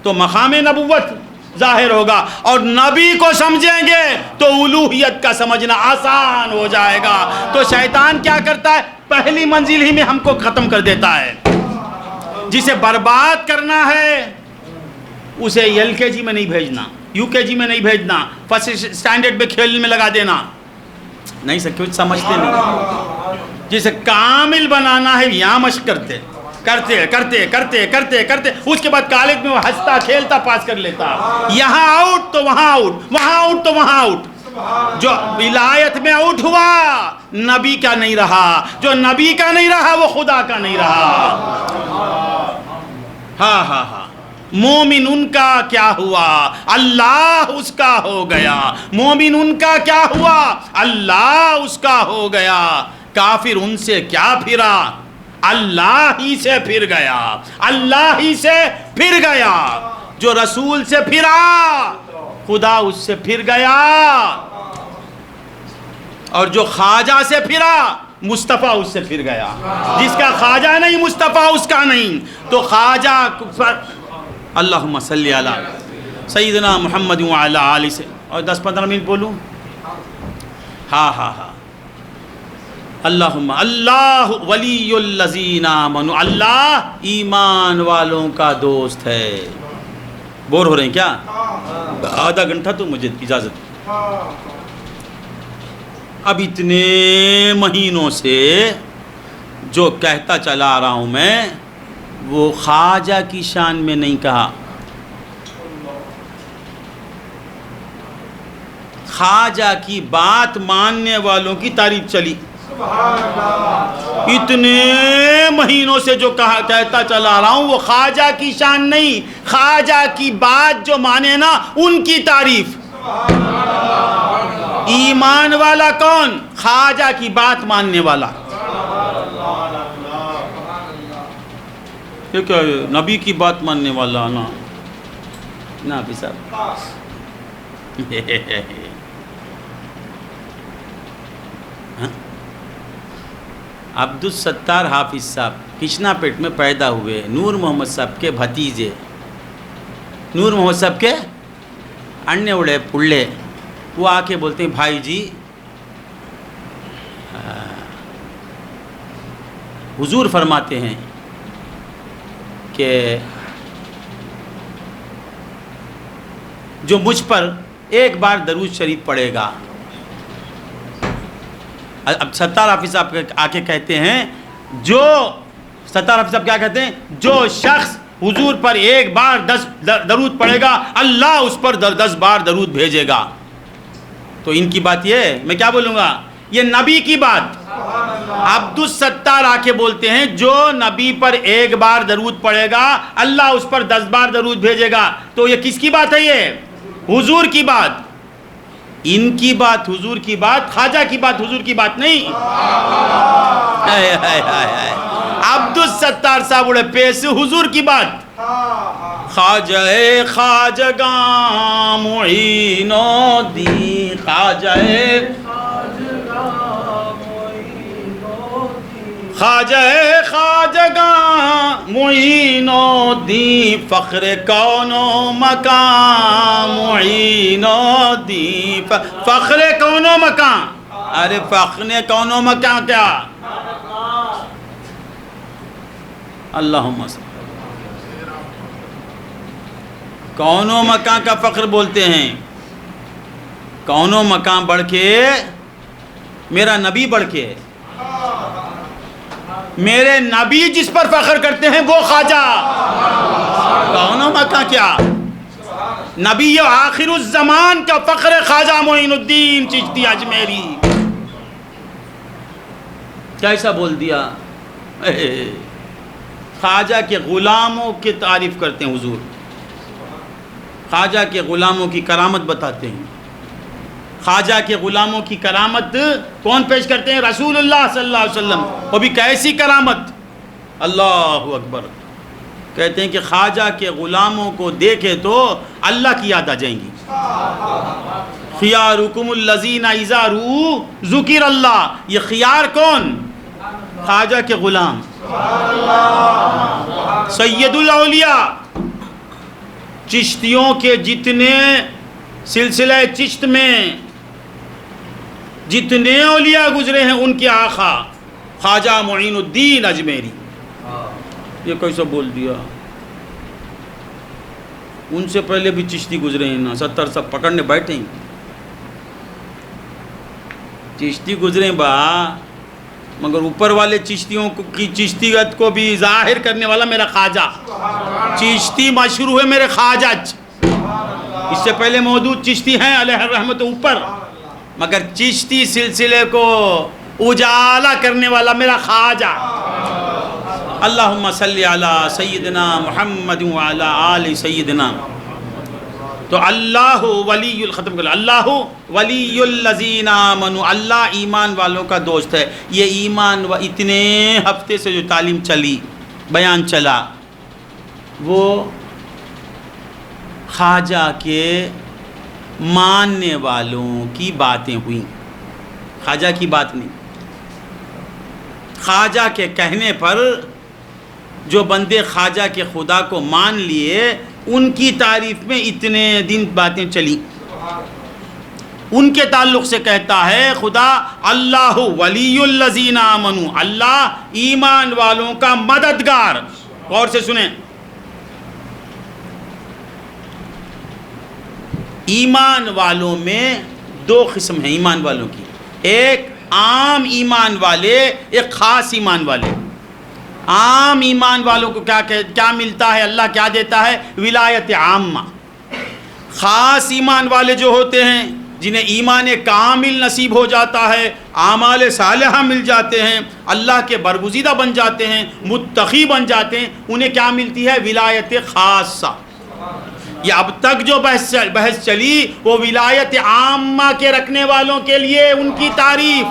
تو مقام نبوت ظاہر ہوگا, اور نبی کو سمجھیں گے تو الوہیت کا سمجھنا آسان ہو جائے گا. تو شیطان کیا کرتا ہے؟ پہلی منزل ہی میں ہم کو ختم کر دیتا ہے. جسے برباد کرنا ہے اسے LKG میں نہیں بھیجنا, UKG میں نہیں بھیجنا, فرسٹ اسٹینڈرڈ میں کھیلنے میں لگا دینا. نہیں سر, کچھ سمجھتے نہیں. جسے کامل بنانا ہے یہاں مشق کرتے کرتے کرتے کرتے کرتے کرتے, اس کے بعد کالج میں وہ ہنستا کھیلتا پاس کر لیتا. یہاں آؤٹ تو وہاں آؤٹ, وہاں آؤٹ تو وہاں آؤٹ. جو ولایت میں آؤٹ ہوا نبی کا نہیں رہا, جو نبی کا نہیں رہا وہ خدا کا نہیں رہا. ہاں ہاں ہاں. مومن ان کا کیا ہوا, اللہ اس کا ہو گیا. مومن ان کا کیا ہوا, اللہ اس کا ہو گیا. کافر ان سے کیا پھرا, اللہ ہی سے پھر گیا, اللہ ہی سے پھر گیا. جو رسول سے پھرا خدا اس سے پھر گیا, اور جو خواجہ سے پھرا مصطفیٰ اس سے پھر گیا. جس کا خواجہ نہیں مصطفیٰ اس کا نہیں. تو خواجہ, اللہم صلی علی. سیدنا محمد وعلی آلہ سے اور 10-15 منٹ بولوں. ہاں اللہم اللہ ولی الذین آمنوا، اللہ ایمان والوں کا دوست ہے. بور ہو رہے ہیں کیا؟ آدھا گھنٹہ تو مجھے اجازت. اب اتنے مہینوں سے جو کہتا چلا آ رہا ہوں میں وہ خواجہ کی شان میں نہیں کہا، خواجہ کی بات ماننے والوں کی تعریف چلی. اتنے مہینوں سے جو کہتا چلا آ رہا ہوں وہ خواجہ کی شان نہیں، خواجہ کی بات جو مانے نا ان کی تعریف. ایمان والا کون؟ خواجہ کی بات ماننے والا. یہ کیا ہے؟ نبی کی بات ماننے والا نا نبی صاحب. عبدالستار حافظ صاحب کشنا پیٹ میں پیدا ہوئے، نور محمد صاحب کے بھتیجے، نور محمد صاحب کے اڑنے اڑے پڑے. وہ آ کے بولتے ہیں بھائی جی حضور فرماتے ہیں کہ جو مجھ پر ایک بار درود شریف پڑھے گا. اب ستار حافظ صاحب آ کے کہتے ہیں جو ستار حافظ صاحب کیا کہتے ہیں؟ جو شخص حضور پر ایک بار 10 درود پڑھے گا اللہ اس پر 10 بار درود بھیجے گا. تو ان کی بات یہ میں کیا بولوں گا؟ یہ نبی کی بات. عبدالستار آ کے بولتے ہیں جو نبی پر ایک بار درود پڑھے گا اللہ اس پر 10 بار درود بھیجے گا. تو یہ کس کی بات ہے؟ یہ حضور کی بات. ان کی بات حضور کی بات، خواجہ کی بات حضور کی بات نہیں. عبدالستار صاحب اڑے پیس حضور کی بات. خواجہ خواجگاں معین الدین، خواجہ خواجگاں معین الدین، فخر کون و مقام معین الدین، فخر کون و مقام. ارے فخر کون و مقام کیا؟ اللہم صل. کون و مقام کا فخر بولتے ہیں. کون و مقام بڑھ کے میرا نبی بڑھ کے، میرے نبی جس پر فخر کرتے ہیں وہ خواجہ. کون و مقام کیا؟ نبی آخر الزمان کا فخر خواجہ معین الدین چشتی اجمیری. کیسا بول دیا؟ خواجہ کے غلاموں کی تعریف کرتے ہیں حضور، خواجہ کے غلاموں کی کرامت بتاتے ہیں. خواجہ کے غلاموں کی کرامت کون پیش کرتے ہیں؟ رسول اللہ صلی اللہ علیہ وسلم. وہ بھی کیسی کرامت؟ اللہ اکبر. کہتے ہیں کہ خواجہ کے غلاموں کو دیکھے تو اللہ کی یاد آ جائیں گی. خیارکم الذین اذا رؤوا ذکر اللہ. یہ خیار کون؟ خواجہ کے غلام. سید الاولیاء، چشتیوں کے جتنے سلسلہ چشت میں جتنے اولیاء گزرے ہیں ان کے آقا خواجہ معین الدین اجمیری. یہ کیسا بول دیا؟ ان سے پہلے بھی چشتی گزرے ہیں نا، 70 سب پکڑنے بیٹھیں گے. چشتی گزرے با، مگر اوپر والے چشتیوں کی چشتیت کو بھی ظاہر کرنے والا میرا خواجہ. چشتی مشہور ہوئے میرے خواجہ. اس سے پہلے موجود چشتی ہیں علیہ الرحمت اوپر، مگر چشتی سلسلے کو اجالا کرنے والا میرا خواجہ. اللہم صلی علی سیدنا محمد وعلی آل سیدنا. تو اللہ ولی الختم کر، اللہ ولی الذین آمنوا، اللہ ایمان والوں کا دوست ہے. یہ ایمان و اتنے ہفتے سے جو تعلیم چلی، بیان چلا، وہ خواجہ کے ماننے والوں کی باتیں ہوئیں، خواجہ کی بات نہیں. خواجہ کے کہنے پر جو بندے خواجہ کے خدا کو مان لیے ان کی تعریف میں اتنے دن باتیں چلی. ان کے تعلق سے کہتا ہے خدا اللہ ولی الذین آمنوا، اللہ ایمان والوں کا مددگار. غور سے سنیں، ایمان والوں میں دو قسم ہیں ایمان والوں کی، ایک عام ایمان والے، ایک خاص ایمان والے. عام ایمان والوں کو کیا ملتا ہے؟ اللہ کیا دیتا ہے؟ ولایت عامہ. خاص ایمان والے جو ہوتے ہیں، جنہیں ایمان کامل نصیب ہو جاتا ہے، اعمال صالحہ مل جاتے ہیں، اللہ کے برگزیدہ بن جاتے ہیں، متقی بن جاتے ہیں، انہیں کیا ملتی ہے؟ ولایت خاصہ. یہ اب تک جو بحث چلی وہ ولایت عامہ کے رکھنے والوں کے لیے ان کی تعریف.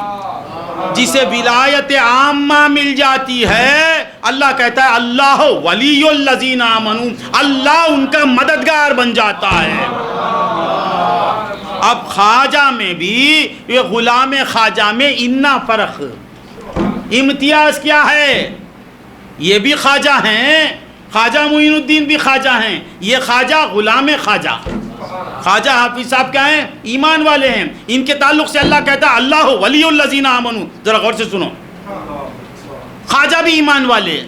جسے ولایت عامہ مل جاتی ہے، اللہ کہتا ہے اللہ ولی الذین آمنوا، اللہ ان کا مددگار بن جاتا ہے. اب خواجہ میں بھی، یہ غلام خواجہ میں اتنا فرق، امتیاز کیا ہے؟ یہ بھی خواجہ ہیں، خواجہ معین الدین بھی خواجہ ہیں، یہ خواجہ غلام خواجہ. خواجہ حافظ صاحب کیا ہیں؟ ایمان والے ہیں. ان کے تعلق سے اللہ کہتا ہے اللہ ولی الذین آمنوا. ذرا غور سے سنو، خواجہ بھی ایمان والے.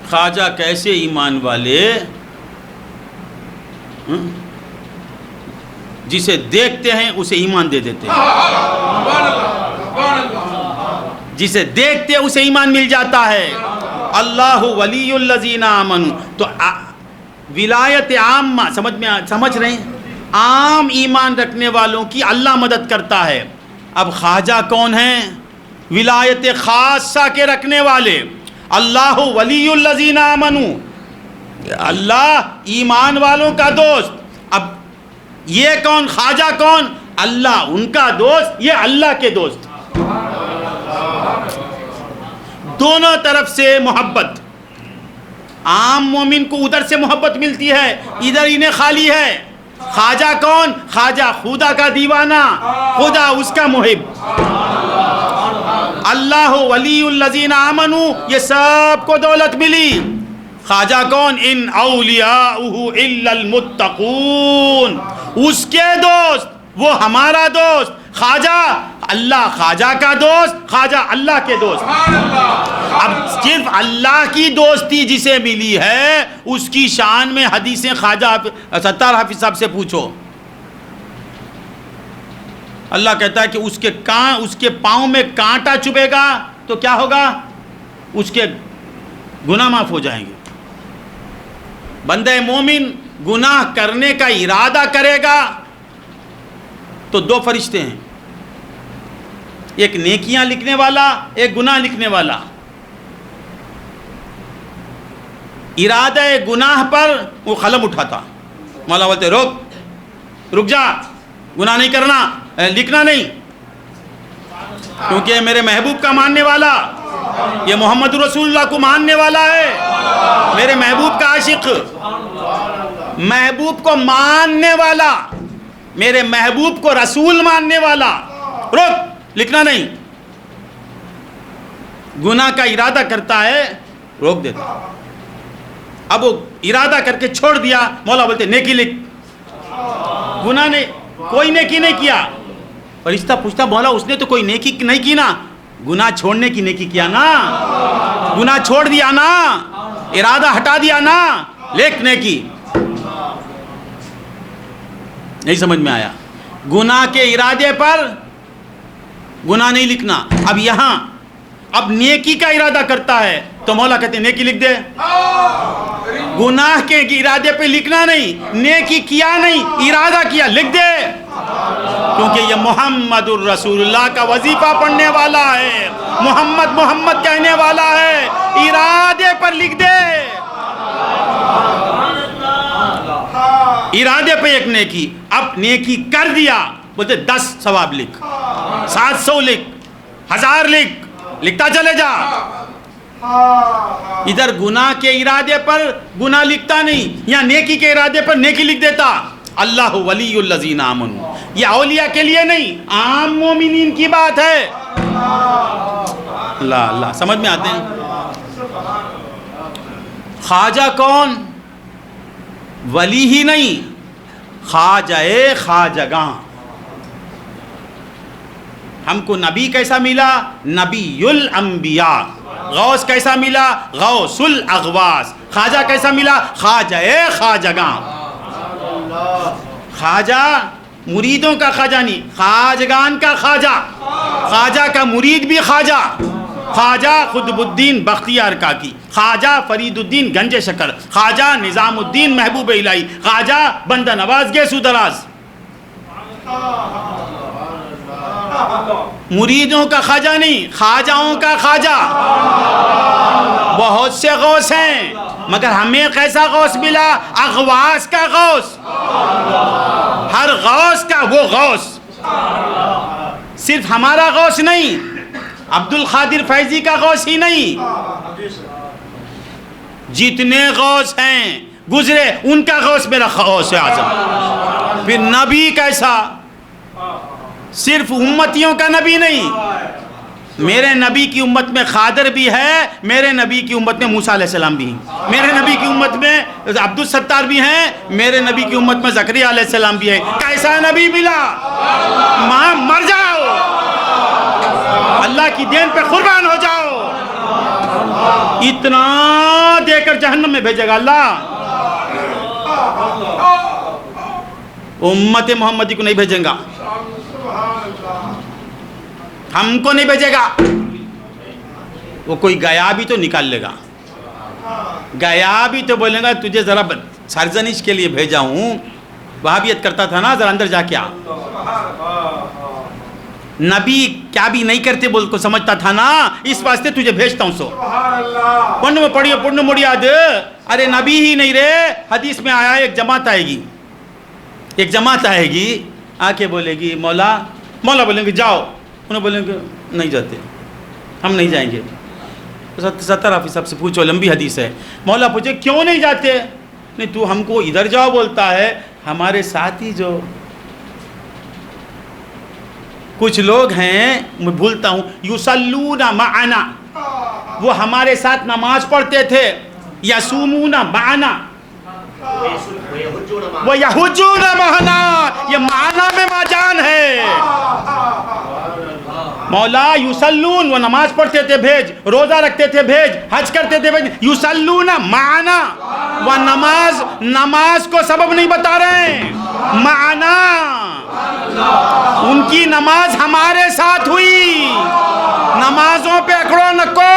خواجہ کیسے ایمان والے؟ جسے دیکھتے ہیں اسے ایمان دے دیتے ہیں، جسے دیکھتے ہیں اسے ایمان مل جاتا ہے. اللہ ولی الذین آمنوا. تو ولایت عامہ سمجھ رہے ہیں؟ عام ایمان رکھنے والوں کی اللہ مدد کرتا ہے. اب خواجہ کون ہیں؟ ولایت خاصہ کے رکھنے والے. اللہ ولی الذین آمنوا، اللہ ایمان والوں کا دوست. اب یہ کون؟ خواجہ کون؟ اللہ ان کا دوست، یہ اللہ کے دوست. دونوں طرف سے محبت. عام مومن کو ادھر سے محبت ملتی ہے، ادھر انہیں خالی ہے. خواجہ کون؟ خواجہ خدا کا دیوانہ، خدا اس کا محب. اللہ ولی الذین آمنوا، یہ سب کو دولت ملی. خواجہ کون؟ ان اولیاؤہ الا المتقون، اس کے دوست، وہ ہمارا دوست. خواجہ اللہ خواجہ کا دوست، خواجہ اللہ کے دوست. اب صرف اللہ کی دوستی جسے ملی ہے اس کی شان میں حدیثیں خواجہ ستار حافظ صاحب سے پوچھو. اللہ کہتا ہے کہ اس کے پاؤں میں کانٹا چبھے گا تو کیا ہوگا؟ اس کے گناہ معاف ہو جائیں گے. بندہ مومن گناہ کرنے کا ارادہ کرے گا تو دو فرشتے ہیں، ایک نیکیاں لکھنے والا، ایک گناہ لکھنے والا. ارادہ گناہ پر وہ قلم اٹھاتا، مولا بولتے رک جا، گناہ نہیں کرنا، لکھنا نہیں، کیونکہ میرے محبوب کا ماننے والا، یہ محمد رسول اللہ کو ماننے والا ہے، میرے محبوب کا عاشق، محبوب کو ماننے والا، میرے محبوب کو رسول ماننے والا. رک، لکھنا نہیں. گناہ کا ارادہ کرتا ہے، روک دیتا. اب وہ ارادہ کر کے چھوڑ دیا، مولا بولتے نیکی لکھ. گناہ نے کوئی نیکی نہیں کیا. فرشتہ پوچھتا مولا اس نے تو کوئی نیکی نہیں کی نا، گناہ چھوڑنے کی نیکی کیا نا، گناہ چھوڑ دیا نا، ارادہ ہٹا دیا نا، لکھ نیکی. نہیں سمجھ میں آیا؟ گناہ کے ارادے پر گناہ نہیں لکھنا. اب یہاں اب نیکی کا ارادہ کرتا ہے تو مولا کہتے ہیں نیکی لکھ دے. گناہ کے ارادے پہ لکھنا نہیں، نیکی کیا نہیں، ارادہ کیا، لکھ دے. کیونکہ یہ محمد الرسول اللہ کا وظیفہ پڑھنے والا ہے، محمد کہنے والا ہے، ارادے پر لکھ دے. ارادے پہ ایک نیکی. اب نیکی کر دیا، بولتے 10 ثواب لکھ، 700 لکھ، 1000 لکھ، لکھتا چلے جا. ادھر گناہ کے ارادے پر گناہ لکھتا نہیں، یا نیکی کے ارادے پر نیکی لکھ دیتا. اللہ ولی الذین آمنوا، یہ اولیاء کے لیے نہیں، عام مومنین کی بات ہے. اللہ سمجھ میں آتے ہیں؟ خواجہ کون؟ ولی ہی نہیں، خواجہ خواجگاں۔ ہم کو نبی کیسا ملا؟ نبی الانبیاء۔ غوث کیسا ملا؟ غوث الاغواث۔ خواجہ کیسا ملا؟ خواجہ خواجگاں۔ خواجہ مریدوں کا خواجہ نہیں، خواجگان کا خواجہ۔ خواجہ کا مرید بھی خواجہ، خواجہ قطب الدین بختیار کاکی، خواجہ فرید الدین گنج شکر، خواجہ نظام الدین محبوب الہی، خواجہ بندہ نواز گیسو دراز۔ مریدوں کا خواجہ نہیں، خواجاؤں کا خواجہ۔ بہت سے غوث ہیں مگر ہمیں کیسا غوث ملا؟ اغواث کا غوث۔ ہر غوث کا وہ غوث، صرف ہمارا غوث نہیں، عبد القادر فیضی کا غوث ہی نہیں، جتنے غوث ہیں گزرے ان کا غوث میرا غوث اعظم۔ پھر نبی کیسا؟ صرف امتیوں کا نبی نہیں، میرے نبی کی امت میں خادر بھی ہے، میرے نبی کی امت میں موسیٰ علیہ السلام بھی ہیں، میرے نبی کی امت میں عبد الستار بھی ہیں، میرے نبی کی امت میں زکریا علیہ السلام بھی ہیں۔ کیسا نبی ملا؟ ماں مر جاؤ، اللہ کی دین پہ قربان ہو جاؤ، اتنا دے کر جہنم میں بھیجے گا اللہ، امت محمدی کو نہیں بھیجیں گا، ہم کو نہیں بھیجے گا۔ وہ کوئی گیا بھی تو نکال لے گا، گیا بھی تو بولے گا تجھے ذرا سرزنش کے لیے بھیجا ہوں، وہابیت کرتا تھا نا، ذرا اندر جا کے آ۔ نبی کیا بھی نہیں کرتے بول کو سمجھتا تھا نا، اس واسطے تجھے بھیجتا ہوں سو۔ پڑھنے میں پڑھیے، پڑھنے موڑی یاد، ارے نبی ہی نہیں رے، حدیث میں آیا ایک جماعت آئے گی، ایک جماعت آئے گی، آ کے بولے گی مولا، مولا بولیں گے جاؤ، انہوں بولیں گے نہیں جاتے، ہم نہیں جائیں گے۔ ستر حافظ صاحب سے پوچھو، لمبی حدیث ہے۔ مولا پوچھے کیوں نہیں جاتے؟ نہیں تو ہم کو ادھر جاؤ بولتا ہے، ہمارے ساتھی جو کچھ لوگ ہیں، میں بھولتا ہوں، یصلون معنا، وہ ہمارے ساتھ نماز پڑھتے تھے، یصومون معنا، وَيَحُجُّونَ مَعَنَا، یہ معنی میں ماجان ہے۔ مولا یصلون، وہ نماز پڑھتے تھے بھیج، روزہ رکھتے تھے بھیج، حج کرتے تھے بھیج، یصلون معنا، وہ نماز کو سبب نہیں بتا رہے ہیں، معنا، ان کی نماز ہمارے ساتھ ہوئی، نمازوں پہ اکڑو نکو،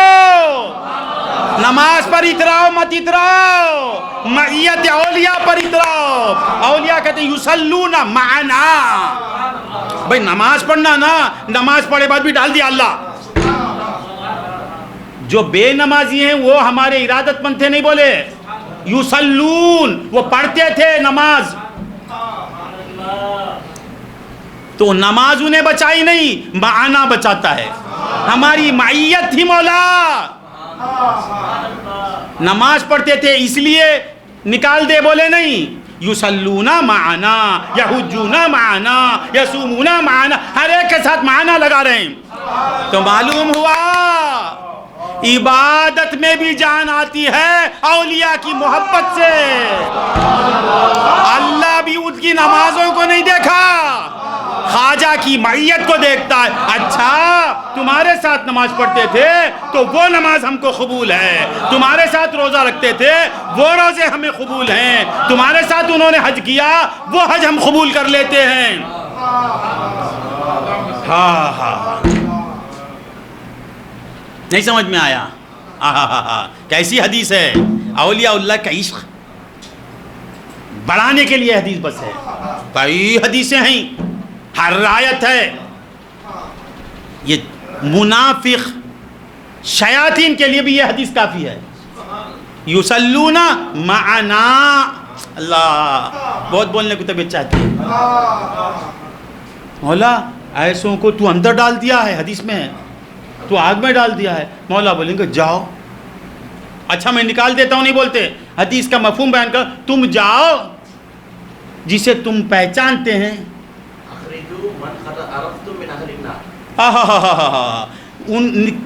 نماز پر اتراؤ مت اتراؤ، معیت اولیاء پر اتراؤ۔ اولیاء کہتے ہیں یصلون معنا، بھئی نماز پڑھنا نا، نماز پڑھے بعد بھی ڈال دیا اللہ۔ جو بے نمازی ہیں وہ ہمارے ارادت مند تھے نہیں بولے، یصلون، وہ پڑھتے تھے نماز، تو نماز انہیں بچائی نہیں، معنا بچاتا ہے، ہماری معیت تھی مولا۔ نماز پڑھتے تھے اس لیے نکال دے بولے نہیں، یصلون معنا، یحجون معنا، یصومون معنا، ہر ایک کے ساتھ معنا لگا رہے ہیں۔ تو معلوم ہوا عبادت میں بھی جان آتی ہے اولیاء کی محبت سے۔ اللہ بھی ان کی نمازوں کو نہیں دیکھا، خواجہ کی معیت کو دیکھتا ہے۔ اچھا تمہارے ساتھ نماز پڑھتے تھے تو وہ نماز ہم کو قبول ہے، تمہارے ساتھ روزہ رکھتے تھے وہ روزے ہمیں قبول ہیں، تمہارے ساتھ انہوں نے حج کیا وہ حج ہم قبول کر لیتے ہیں۔ ہاں ہاں نہیں سمجھ میں آیا؟ کیسی حدیث ہے؟ اولیاء اللہ کا عشق بڑھانے کے لیے حدیث بس ہے، کئی حدیثیں ہیں، ہر آیت ہے۔ یہ منافق شیاطین کے لیے بھی یہ حدیث کافی ہے، یصلون معنا۔ اللہ بہت بولنے کو طبیعت چاہتی ہے، مولا ایسوں کو تو اندر ڈال دیا ہے، حدیث میں ہے تو آگ میں ڈال دیا ہے۔ مولا بولیں گے جاؤ، اچھا میں نکال دیتا ہوں، نہیں بولتے، حدیث کا مفہوم بیان کر، تم جاؤ جسے تم پہچانتے ہیں،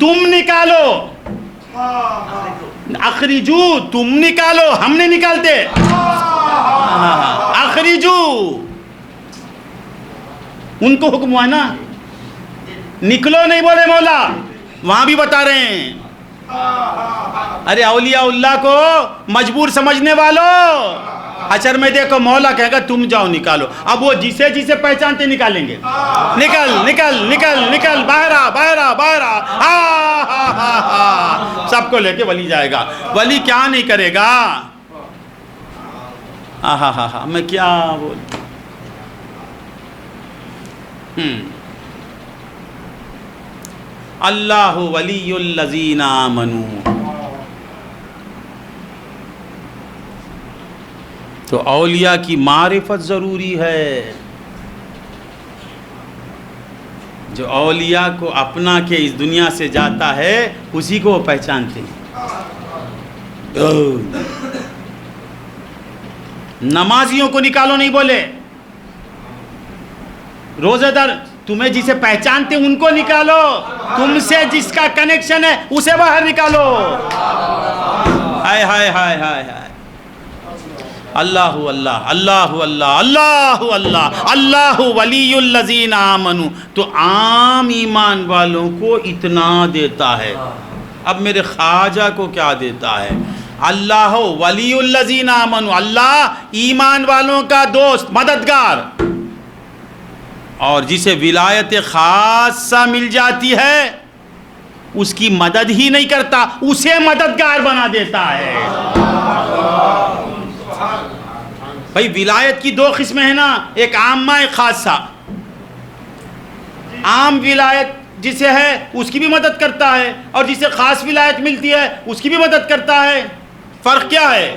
تم نکالو، اخرجو، تم نکالو، ہم نہیں نکالتے. اخرجو، ان کو حکم ہوا نا، نکلو نہیں بولے مولا، وہاں بھی بتا رہے ہیں. ارے اولیاء اللہ کو مجبور سمجھنے والوں، اچر میں دیکھو مولا کہے گا تم جاؤ نکالو. اب وہ جسے جسے پہچانتے نکالیں گے. نکل نکل نکل نکل، باہر آ باہر آ باہر آ. سب کو لے کے ولی جائے گا. ولی کیا نہیں کرے گا؟ میں کیا بول. اللہ ولی الذین آمنوا. تو اولیاء کی معرفت ضروری ہے. جو اولیاء کو اپنا کے اس دنیا سے جاتا ہے اسی کو وہ پہچانتے ہیں. نمازیوں کو نکالو نہیں بولے، روزہ دار تمہیں جسے پہچانتے ان کو نکالو، تم سے جس کا کنیکشن ہے اسے باہر نکالو. ہائے ہائے ہائے ہائے ہائے. اللہ اللہ اللہ اللہ اللہ اللہ اللہ ولی الذین آمنوا. تو عام ایمان والوں کو اتنا دیتا ہے. اب میرے خواجہ کو کیا دیتا ہے؟ اللہ ولی الذین آمنوا، اللہ ایمان والوں کا دوست، مددگار. اور جسے ولایت خاصہ مل جاتی ہے اس کی مدد ہی نہیں کرتا، اسے مددگار بنا دیتا ہے. بھائی ولایت کی دو قسمیں ہیں نا، ایک عامہ ایک خاصہ. عام ولایت جسے ہے اس کی بھی مدد کرتا ہے، اور جسے خاص ولایت ملتی ہے اس کی بھی مدد کرتا ہے. فرق کیا ہے؟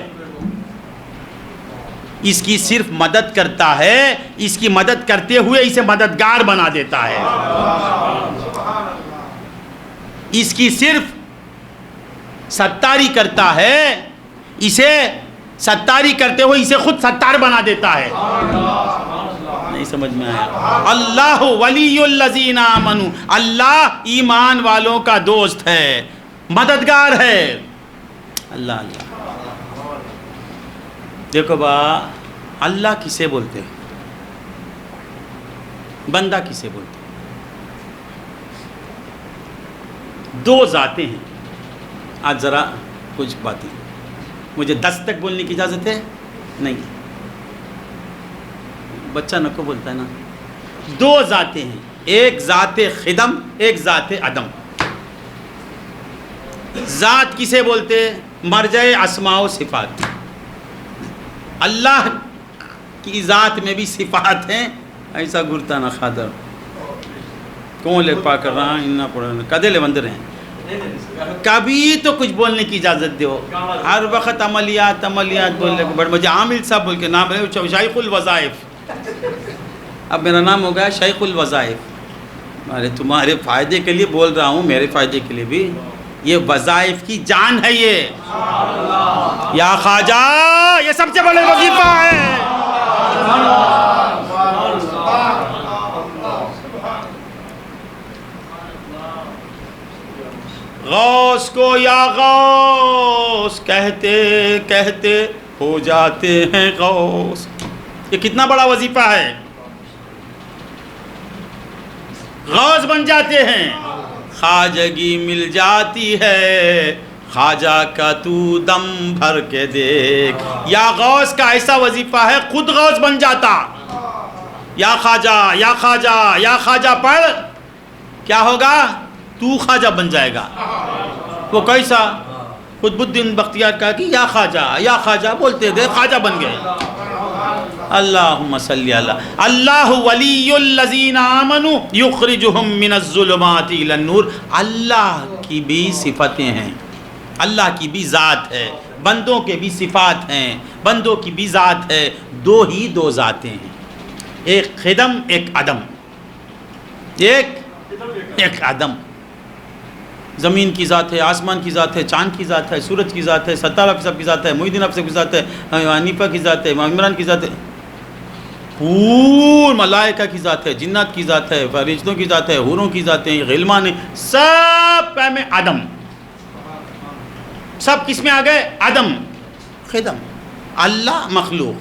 اس کی صرف مدد کرتا ہے، اس کی مدد کرتے ہوئے اسے مددگار بنا دیتا ہے. اس کی صرف ستاری کرتا ہے، اسے ستاری کرتے ہوئے اسے خود ستار بنا دیتا ہے. نہیں سمجھ میں آیا؟ اللہ ولی الذین آمنوا، اللہ ایمان والوں کا دوست ہے، مددگار ہے. اللہ اللہ. دیکھو با، اللہ کسے بولتے ہیں؟ بندہ کسے بولتے ہیں؟ دو ذاتیں ہیں. آج ذرا کچھ باتیں، مجھے 10 تک بولنے کی اجازت ہے؟ نہیں، بچہ نکو بولتا ہے نا. دو ذاتیں ہیں، ایک ذات خدم، ایک ذات عدم. ذات کسے بولتے؟ مرجع اسماء و صفات. اللہ کی ذات میں بھی صفات ہیں. ایسا گرتا نہ خادر کون لے پا کر رہا انہا پڑھا کدے لے بندر ہیں. کبھی تو کچھ بولنے کی اجازت دو. ہر وقت عملیات عملیات بولنے کو بڑھ. مجھے عامل صاحب بول کے نام ہے شیخ الوظائف. اب میرا نام ہو گیا شیخ الوظائف. ارے تمہارے فائدے کے لیے بول رہا ہوں، میرے فائدے کے لیے بھی. یہ وظائف کی جان ہے. یہ یا خواجہ، یہ سب سے بڑے وظیفہ ہے. غوث کو یا غوث کہتے کہتے ہو جاتے ہیں غوث. یہ کتنا بڑا وظیفہ ہے. غوث بن جاتے ہیں، خواجگی مل جاتی ہے، خواجہ کا تو دم بھر کے دیکھ. یا غوث کا ایسا وظیفہ ہے خود غوث بن جاتا. یا خواجہ یا خواجہ یا خواجہ پڑھ، کیا ہوگا؟ تو خواجہ بن جائے گا. وہ کیسا؟ قطب الدین بختیار کہا کہ یا خواجہ بولتے گئے، خواجہ بن گئے. اللہم صلی اللہ. اللہ ولی الذین آمنوا یخرجہم من الظلمات الی النور. اللہ کی بھی صفتیں ہیں، اللہ کی بھی ذات ہے، بندوں کے بھی صفات ہیں، بندوں کی بھی ذات ہے. دو ذاتیں ہیں، ایک خدم ایک عدم. ایک عدم. زمین کی ذات ہے، آسمان کی ذات ہے، چاند کی ذات ہے، سورج کی ذات ہے، ستار حافظ کی ذات ہے، محی الدین حافظ کی ذات ہے، حنیفہ کی ذات ہے، امام عمران کی ذات ہے، پور ملائکہ کی ذات ہے، جنات کی ذات ہے، فرشتوں کی ذات ہے، حوروں کی ذات ہے، غلمان ہے. سب میں عدم. سب کس میں آ گئے؟ عدم خدم. اللہ مخلوق.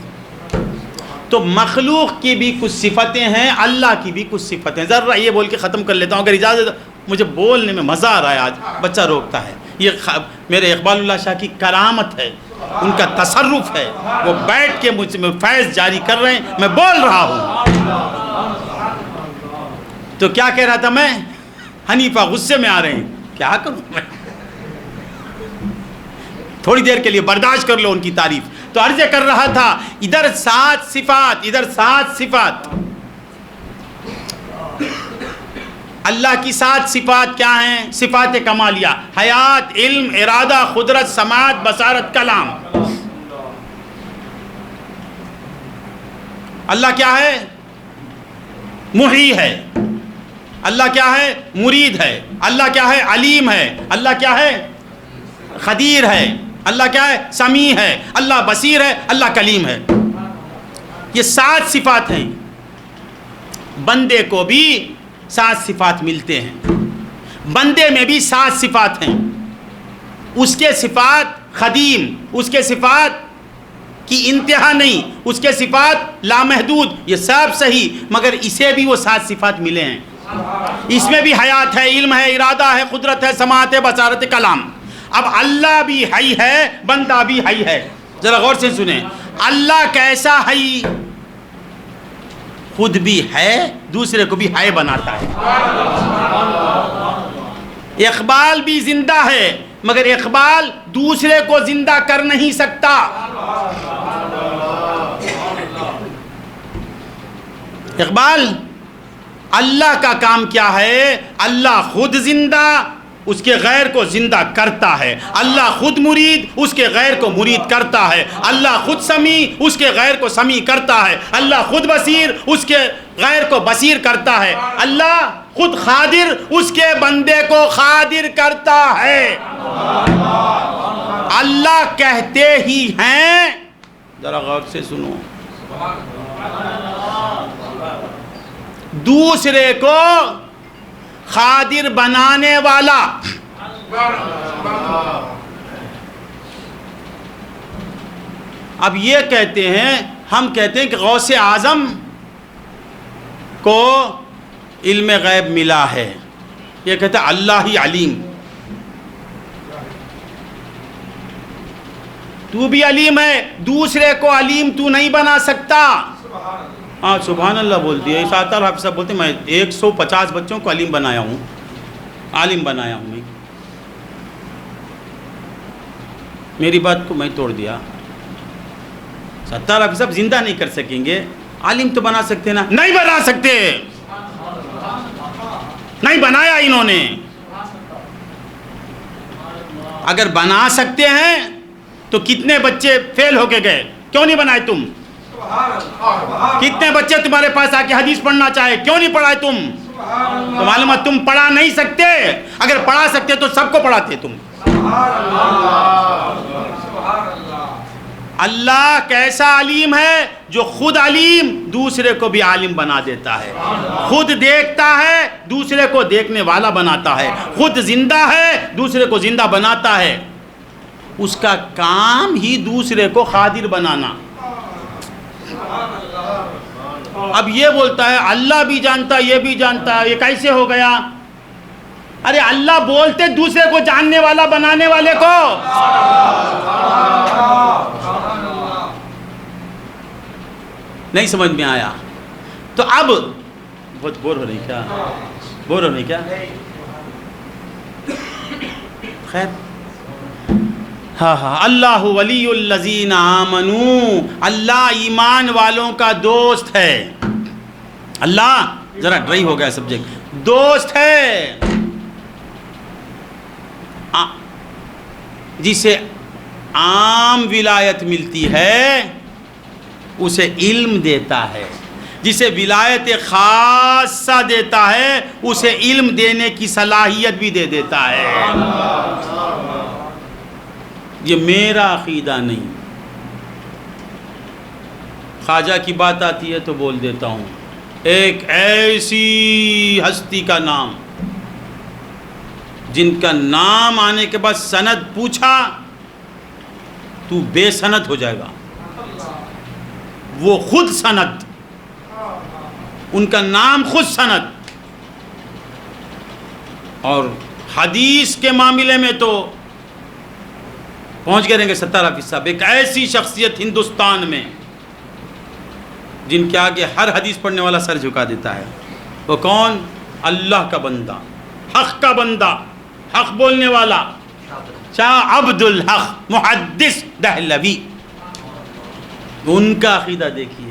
تو مخلوق کی بھی کچھ صفتیں ہیں، اللہ کی بھی کچھ صفتیں. ذرا یہ بول کے ختم کر لیتا ہوں، اگر اجازت. مجھے بولنے میں مزہ آ رہا ہے. آج بچہ روکتا ہے. یہ میرے اقبال اللہ شاہ کی کرامت ہے، ان کا تصرف ہے. وہ بیٹھ کے مجھ میں فیض جاری کر رہے ہیں، میں بول رہا ہوں. تو کیا کہہ رہا تھا میں؟ حنیفہ غصے میں آ رہے ہیں. کیا کروں میں؟ تھوڑی دیر کے لیے برداشت کر لو ان کی تعریف. تو عرض کر رہا تھا ادھر 7 صفات، ادھر 7 صفات. اللہ کی 7 صفات کیا ہیں؟ صفات کمالیہ: حیات، علم، ارادہ، قدرت، سماعت، بصارت، کلام. اللہ کیا ہے؟ محیی ہے. اللہ کیا ہے؟ مرید ہے. اللہ کیا ہے؟ علیم ہے. اللہ کیا ہے؟ قدیر ہے. اللہ کیا ہے؟ سمیع ہے. اللہ بصیر ہے. اللہ کلیم ہے. یہ 7 صفات ہیں. بندے کو بھی 7 صفات ملتے ہیں. بندے میں بھی 7 صفات ہیں. اس کے صفات قدیم، اس کے صفات کی انتہا نہیں، اس کے صفات لامحدود. یہ سب صحیح، مگر اسے بھی وہ 7 صفات ملے ہیں. اس میں بھی حیات ہے، علم ہے، ارادہ ہے، قدرت ہے، سماعت ہے، بصارت، کلام. اب اللہ بھی حی ہے، بندہ بھی حی ہے. ذرا غور سے سنیں. اللہ کیسا حی؟ خود بھی ہے، دوسرے کو بھی حی بناتا ہے. اقبال بھی زندہ ہے، مگر اقبال دوسرے کو زندہ کر نہیں سکتا. اقبال، اللہ کا کام کیا ہے؟ اللہ خود زندہ، اس کے غیر کو زندہ کرتا ہے. اللہ خود مرید، اس کے غیر کو مرید کرتا ہے. اللہ خود سمیع، اس کے غیر کو سمیع کرتا ہے. اللہ خود بصیر، اس کے غیر کو بصیر کرتا ہے. اللہ خود قادر، اس کے بندے کو قادر کرتا ہے. اللہ کہتے ہی ہیں، ذرا غور سے سنو، دوسرے کو قادر بنانے والا. اب یہ کہتے ہیں، ہم کہتے ہیں کہ غوث اعظم کو علم غیب ملا ہے. یہ کہتا ہے اللہ ہی علیم. تو بھی علیم ہے، دوسرے کو علیم تو نہیں بنا سکتا. ہاں سبحان اللہ بول دیا. اساتر حافظ صاحب بولتے ہیں میں 150 بچوں کو علیم بنایا ہوں، عالم بنایا ہوں. میں میری بات کو میں توڑ دیا. ستار حافظ صاحب زندہ نہیں کر سکیں گے، عالم تو بنا سکتے نا. نہیں بنا سکتے، نہیں بنایا انہوں نے. اگر بنا سکتے ہیں تو کتنے بچے فیل ہو کے گئے؟ کیوں نہیں بنائے تم؟ کتنے بچے تمہارے پاس آ کے حدیث پڑھنا چاہے، کیوں نہیں پڑھائے تم؟ تو معلوم ہے تم پڑھا نہیں سکتے. اگر پڑھا سکتے تو سب کو پڑھاتے تم. اللہ کیسا علیم ہے؟ جو خود علیم، دوسرے کو بھی عالم بنا دیتا ہے. خود دیکھتا ہے، دوسرے کو دیکھنے والا بناتا ہے. خود زندہ ہے، دوسرے کو زندہ بناتا ہے. اس کا کام ہی دوسرے کو قادر بنانا. اب یہ بولتا ہے اللہ بھی جانتا ہے، یہ بھی جانتا ہے، یہ کیسے ہو گیا؟ ارے اللہ بولتے دوسرے کو جاننے والا بنانے والے کو. نہیں سمجھ میں آیا؟ تو اب بہت بور ہو رہی کیا؟ بور ہو رہی کیا؟ خیر، ہاں ہاں. اللہ ولی الذین آمنوا، اللہ ایمان والوں کا دوست ہے. اللہ ذرا ڈرائی ہو گیا سبجیکٹ. دوست ہے جسے عام ولایت ملتی ہے، اسے علم دیتا ہے. جسے ولایت خاصہ دیتا ہے، اسے علم دینے کی صلاحیت بھی دے دیتا ہے. یہ میرا عقیدہ نہیں. خواجہ کی بات آتی ہے تو بول دیتا ہوں. ایک ایسی ہستی کا نام جن کا نام آنے کے بعد سند پوچھا تو بے سند ہو جائے گا. وہ خود سند، ان کا نام خود سند. اور حدیث کے معاملے میں تو پہنچ گئے رہیں گے 17% ایک ایسی شخصیت ہندوستان میں جن کے آگے ہر حدیث پڑھنے والا سر جھکا دیتا ہے. وہ کون؟ اللہ کا بندہ، حق کا بندہ، حق بولنے والا شاہ عبد الحق محدث دہلوی. ان کا عقیدہ دیکھیے،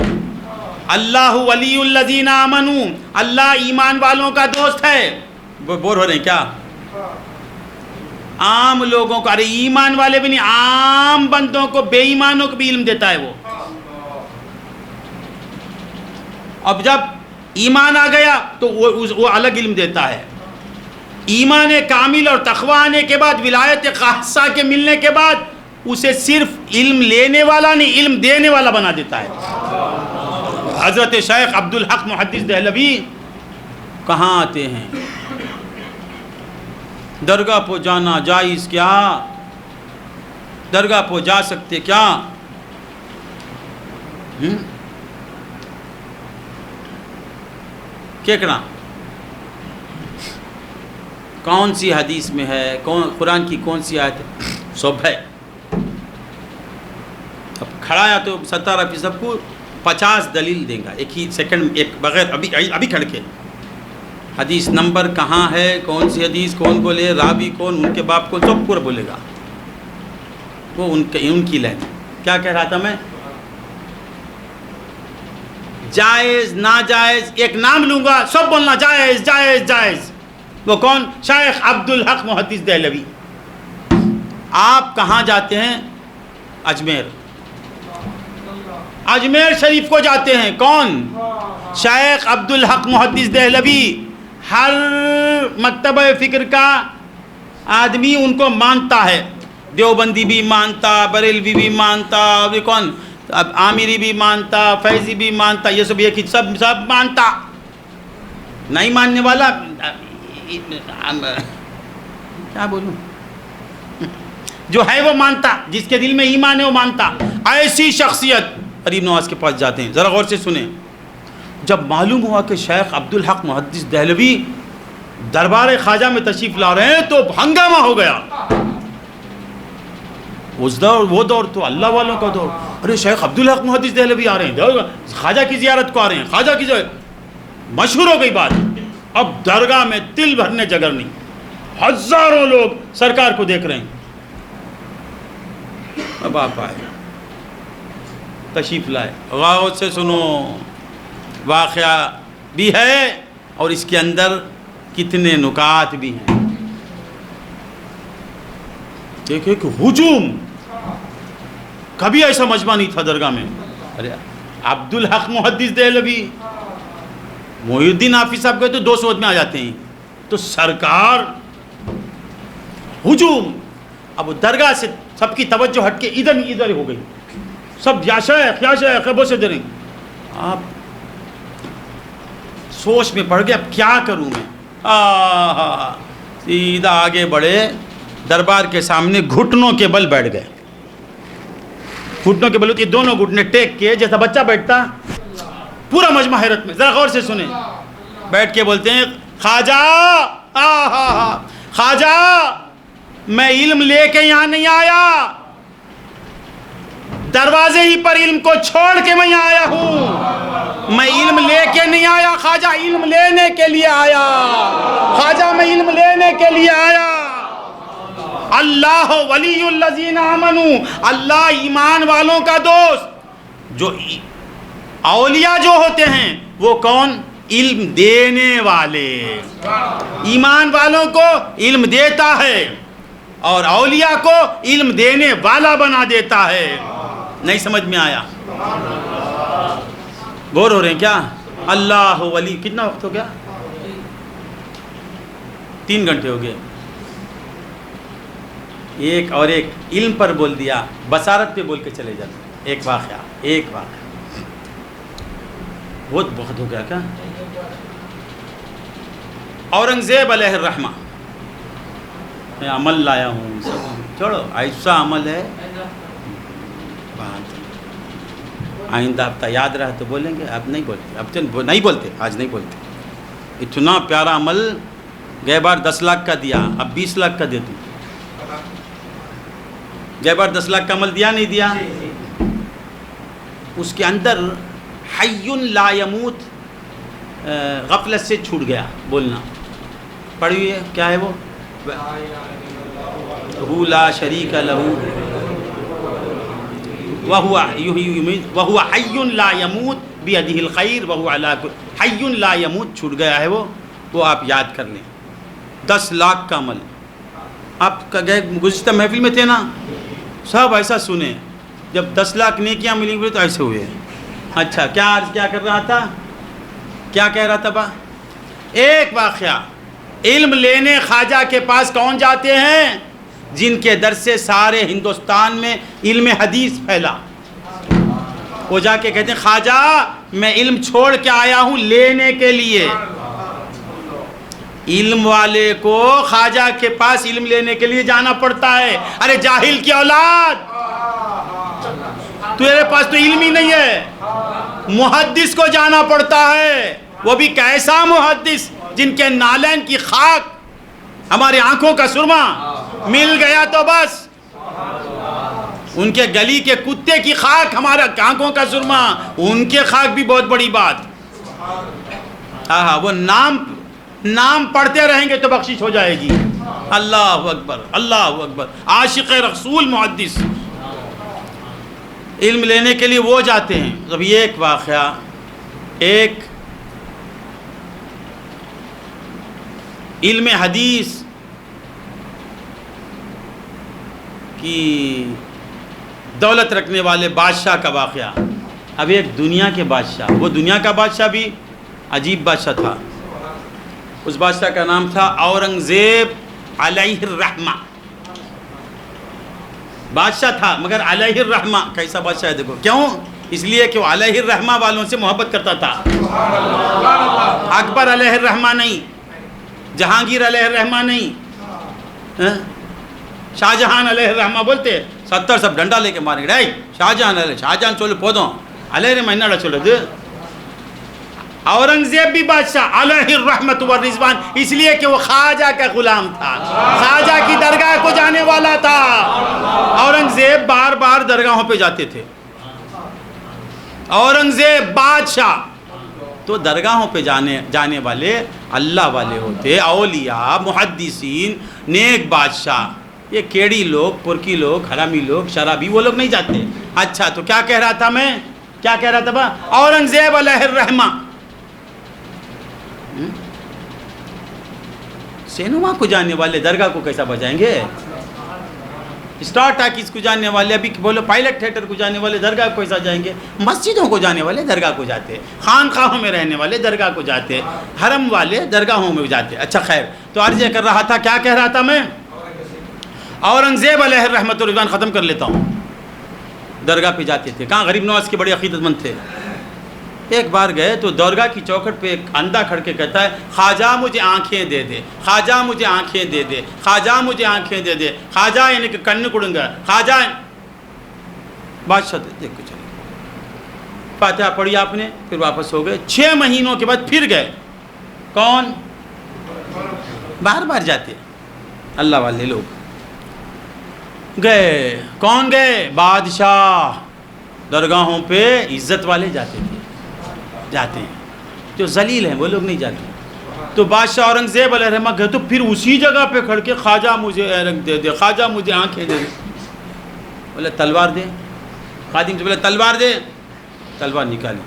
اللہ ولی الذین آمنوا، اللہ ایمان والوں کا دوست ہے. وہ بور ہو رہے ہیں کیا؟ عام لوگوں کو، ارے ایمان والے بھی نہیں، عام بندوں کو، بے ایمانوں کو بھی علم دیتا ہے وہ. اب جب ایمان آ گیا تو وہ الگ علم دیتا ہے. ایمان کامل اور تقوی آنے کے بعد، ولایت خاصہ کے ملنے کے بعد، اسے صرف علم لینے والا نہیں، علم دینے والا بنا دیتا ہے. حضرت شیخ عبد الحق محدث دہلوی کہاں آتے ہیں؟ درگاہ پہ جانا جائز کیا؟ درگاہ پہ جا سکتے کیا؟ کیکڑا کون سی حدیث میں ہے، قرآن کی کون سی آیت ہے؟ سب ہے. اب کھڑا یا تو 17% کو 50 دلیل دیں گا ایک ہی سیکنڈ، ایک بغیر ابھی کھڑ کے. حدیث نمبر کہاں ہے، کون سی حدیث کون بولے، راوی کون، ان کے باپ کون، سب پورا بولے گا. وہ ان کی لائن. کیا کہہ رہا تھا میں؟ جائز ناجائز ایک نام لوں گا، سب بولنا جائز جائز جائز. وہ کون؟ شیخ عبد الحق محدث دہلوی. آپ کہاں جاتے ہیں؟ اجمیر. اجمیر شریف کو جاتے ہیں. کون؟ شیخ عبد الحق محدث دہلوی. ہر مکتبہ فکر کا آدمی ان کو مانتا ہے. دیوبندی بھی مانتا، بریلوی بھی مانتا، ابھی کون اب عامری بھی مانتا، فیضی بھی مانتا، یہ سب ایک ہی سب مانتا. نہیں ماننے والا کیا بولوں، جو ہے وہ مانتا، جس کے دل میں ایمان ہے وہ مانتا. ایسی شخصیت غریب نواز کے پاس جاتے ہیں. ذرا غور سے سنیں. جب معلوم ہوا کہ شیخ عبد الحق محدث دہلوی دربار خواجہ میں تشریف لا رہے ہیں تو ہنگامہ ہو گیا. اس دور وہ دور تو اللہ والوں کا دور. ارے شیخ عبد الحق محدث دہلوی آ رہے ہیں، خواجہ کی زیارت کو آ رہے ہیں، خواجہ کی زیارت. مشہور ہو گئی بات. اب درگاہ میں دل بھرنے جگر نہیں، ہزاروں لوگ سرکار کو دیکھ رہے ہیں. اب آپ آئے، تشریف لائے. غور سے سنو، واقعہ بھی ہے اور اس کے اندر کتنے نکات بھی ہیں. دیکھیں کہ ہجوم، کبھی ایسا مجمع نہیں تھا درگاہ میں. ارے عبد الحق محدث دہلوی، محی الدین حافظ صاحب گئے تو 200 میں آ جاتے ہیں. تو سرکار، ہجوم. اب درگاہ سے سب کی توجہ ہٹ کے ادھر ہو گئی. سب یا شیخ بہت سے دریں. آپ سوچ میں پڑ گئے، اب کیا کروں میں. سیدھا آگے بڑھے، دربار کے سامنے گھٹنوں کے بل بیٹھ گئے. گھٹنوں کے بل ہوتی ہے، دونوں گھٹنے ٹیک کے جیسا بچہ بیٹھتا. پورا مجمع حیرت میں. ذرا غور سے سنیں. بیٹھ کے بولتے ہیں، خواجہ خواجہ میں علم لے کے یہاں نہیں آیا، دروازے ہی پر علم کو چھوڑ کے میں یہاں آیا ہوں. میں علم لے کے نہیں آیا خواجہ، علم لینے کے لیے آیا. خواجہ میں علم لینے کے لیے آیا. اللہ ولی الذین آمنوا، اللہ ایمان والوں کا دوست. جو اولیاء جو ہوتے ہیں وہ کون؟ علم دینے والے. ایمان والوں کو علم دیتا ہے اور اولیاء کو علم دینے والا بنا دیتا ہے. نہیں سمجھ میں آیا؟ بور ہو رہے ہیں کیا؟ اللہ ولی. کتنا وقت ہو گیا؟ 3 گھنٹے ہو گئے. ایک اور ایک علم پر بول دیا، بصارت پہ بول کے چلے جاتے. ایک واقعہ بہت وقت ہو گیا کیا؟ اورنگزیب علیہ الرحمہ، میں عمل لایا ہوں. چھوڑو، ایسا عمل ہے آئندہ ہفتہ یاد رہا تو بولیں گے، اب نہیں بولتے، اب تو نہیں بولتے، آج نہیں بولتے. اتنا پیارا عمل گئے بار 10 لاکھ کا دیا، اب 20 لاکھ کا دے دوں. گئے بار 10 لاکھ کا عمل دیا نہیں دیا؟ اس کے اندر حی لا یموت غفلت سے چھوٹ گیا بولنا. پڑھی ہوئی ہے، کیا ہے وہ؟ وَهُ لَا شَرِيكَ لَهُ وَهُوَ يُحْيِي وَيُمِيتُ وَهُوَ حَيٌّ لَا يَمُوتُ بِيَدِهِ الْخَيْرُ وَهُوَ عَلَىٰ كُلِّ حَيٌّ لَا يَمُوتُ چھوٹ گیا ہے وہ آپ یاد کر لیں. 10 لاکھ کا عمل. آپ کا گئے گزشتہ محفل میں تھے نا، سب ایسا سنے، جب 10 لاکھ نیکیاں ملیں گی تو ایسے ہوئے. اچھا کیا عرض کیا کر رہا تھا، کیا کہہ رہا تھا با؟ ایک واقعہ، علم لینے خواجہ کے پاس کون جاتے ہیں؟ جن کے در سے سارے ہندوستان میں علم حدیث پھیلا. وہ جا کے کہتے ہیں خواجہ میں علم چھوڑ کے آیا ہوں لینے کے لیے. علم والے کو خواجہ کے پاس علم لینے کے لیے جانا پڑتا ہے. ارے جاہل کی اولاد، تیرے پاس تو علم ہی نہیں ہے. محدث کو جانا پڑتا ہے، وہ بھی کیسا محدث جن کے نالین کی خاک ہماری آنکھوں کا سرما مل گیا تو بس. ان کے گلی کے کتے کی خاک ہمارا آنکھوں کا سرما، ان کے خاک بھی بہت بڑی بات. وہ نام پڑھتے رہیں گے تو بخشش ہو جائے گی. اللہ اکبر، اللہ اکبر. عاشق رسول محدث علم لینے کے لیے وہ جاتے ہیں. اب یہ ایک واقعہ، ایک علم حدیث کی دولت رکھنے والے بادشاہ کا واقعہ. اب ایک دنیا کے بادشاہ، وہ دنیا کا بادشاہ بھی عجیب بادشاہ تھا. اس بادشاہ کا نام تھا اورنگزیب علیہ الرحمہ. بادشاہ تھا مگر علیہ الرحمہ. کیسا بادشاہ ہے دیکھو. کیوں؟ اس لیے کہ وہ علیہ الرحمہ والوں سے محبت کرتا تھا. اکبر علیہ الرحمہ نہیں، جہانگیر علیہ الرحمہ نہیں، شاہ جہان علیہ الرحمہ بولتے 70 سب ڈنڈا لے کے مارے گئے. شاہ جہان چولے پودوں علیہ الرحمہ چولے. اورنگزیب بھی بادشاہ علیہ الرحمت والرضوان، اس لیے کہ وہ خواجہ کا غلام تھا، خواجہ کی درگاہ کو جانے والا تھا. اورنگزیب بار بار درگاہوں پہ جاتے تھے. اورنگزیب بادشاہ تو درگاہوں پہ جانے والے اللہ والے ہوتے، اولیاء، محدثین، نیک بادشاہ. یہ کیڑی لوگ، پرکی لوگ، حرامی لوگ، شرابی، وہ لوگ نہیں جاتے. اچھا تو کیا کہہ رہا تھا میں، کیا کہہ رہا تھا با؟ اورنگزیب علیہ الرحمہ سینما کو جانے والے درگاہ کو کیسا بجائیں گے؟ اسٹار ٹاکیز کو جانے والے، ابھی بولو پائلٹ تھیٹر کو جانے والے درگاہ کو کیسا جائیں گے؟ مسجدوں کو جانے والے درگاہ کو جاتے، خانقاہوں میں رہنے والے درگاہ کو جاتے، حرم والے درگاہوں میں جاتے. اچھا خیر، تو عرض کر رہا تھا، کیا کہہ رہا تھا میں؟ اورنگزیب علیہ الرحمت والرضوان ختم کر لیتا ہوں. درگاہ پہ جاتے تھے. کہاں غریب نواز کے بڑے عقیدت مند تھے. ایک بار گئے تو درگاہ کی چوکھٹ پہ ایک اندھا کھڑ کے کہتا ہے خواجہ مجھے آنکھیں دے دے، خواجہ مجھے آنکھیں دے دے، خواجہ مجھے آنکھیں دے دے. خواجہ یعنی کہ کن کڑنگا، خواجہ. بادشاہ دیکھ کے چلے. فاتحہ پڑھی آپ نے، پھر واپس ہو گئے. 6 مہینوں کے بعد پھر گئے. کون؟ بار بار جاتے اللہ والے لوگ. گئے. کون گئے؟ بادشاہ. درگاہوں پہ عزت والے جاتے ہیں، جو ذلیل ہیں وہ لوگ نہیں جاتے. تو بادشاہ اورنگزیب علیہ الرحمہ گئے تو پھر اسی جگہ پہ کھڑ کے خواجہ مجھے رنگ دے دے، خواجہ مجھے آنکھیں دے دے. بولے تلوار دے. خادم سے بولے تلوار دے. تلوار نکالی.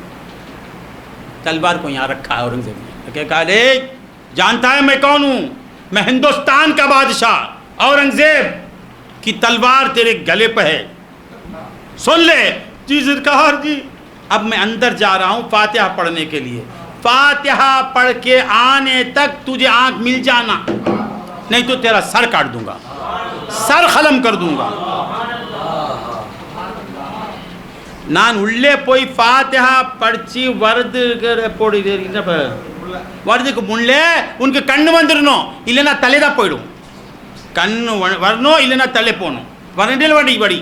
تلوار کو یہاں رکھا ہے اورنگزیب نے. کہا لے جانتا ہے میں کون ہوں؟ میں ہندوستان کا بادشاہ اورنگزیب کی تلوار تیرے گلے پہ ہے، سن لے. جی ذوالقار جی. اب میں اندر جا رہا ہوں فاتحہ پڑھنے کے لیے. فاتحہ پڑھ کے آنے تک تجھے آنکھ مل جانا، نہیں تو تیرا سر کاٹ دوں گا، سر خلم کر دوں گا. نان اڑلے پوئی فاتحہ پڑچی ورد پوڑی ورد کو منلے ان کے کن وندرنو ಇಲ್ಲೇನ ತಲೆದ ಪೋಯ್ಡು ಕಣ್ಣು ವರ್ನೋ ಇಲ್ಲೇನ ತಲೆ ಪೋನು ವರಂಡೆಲ್ ವಡಿ ಬಡಿ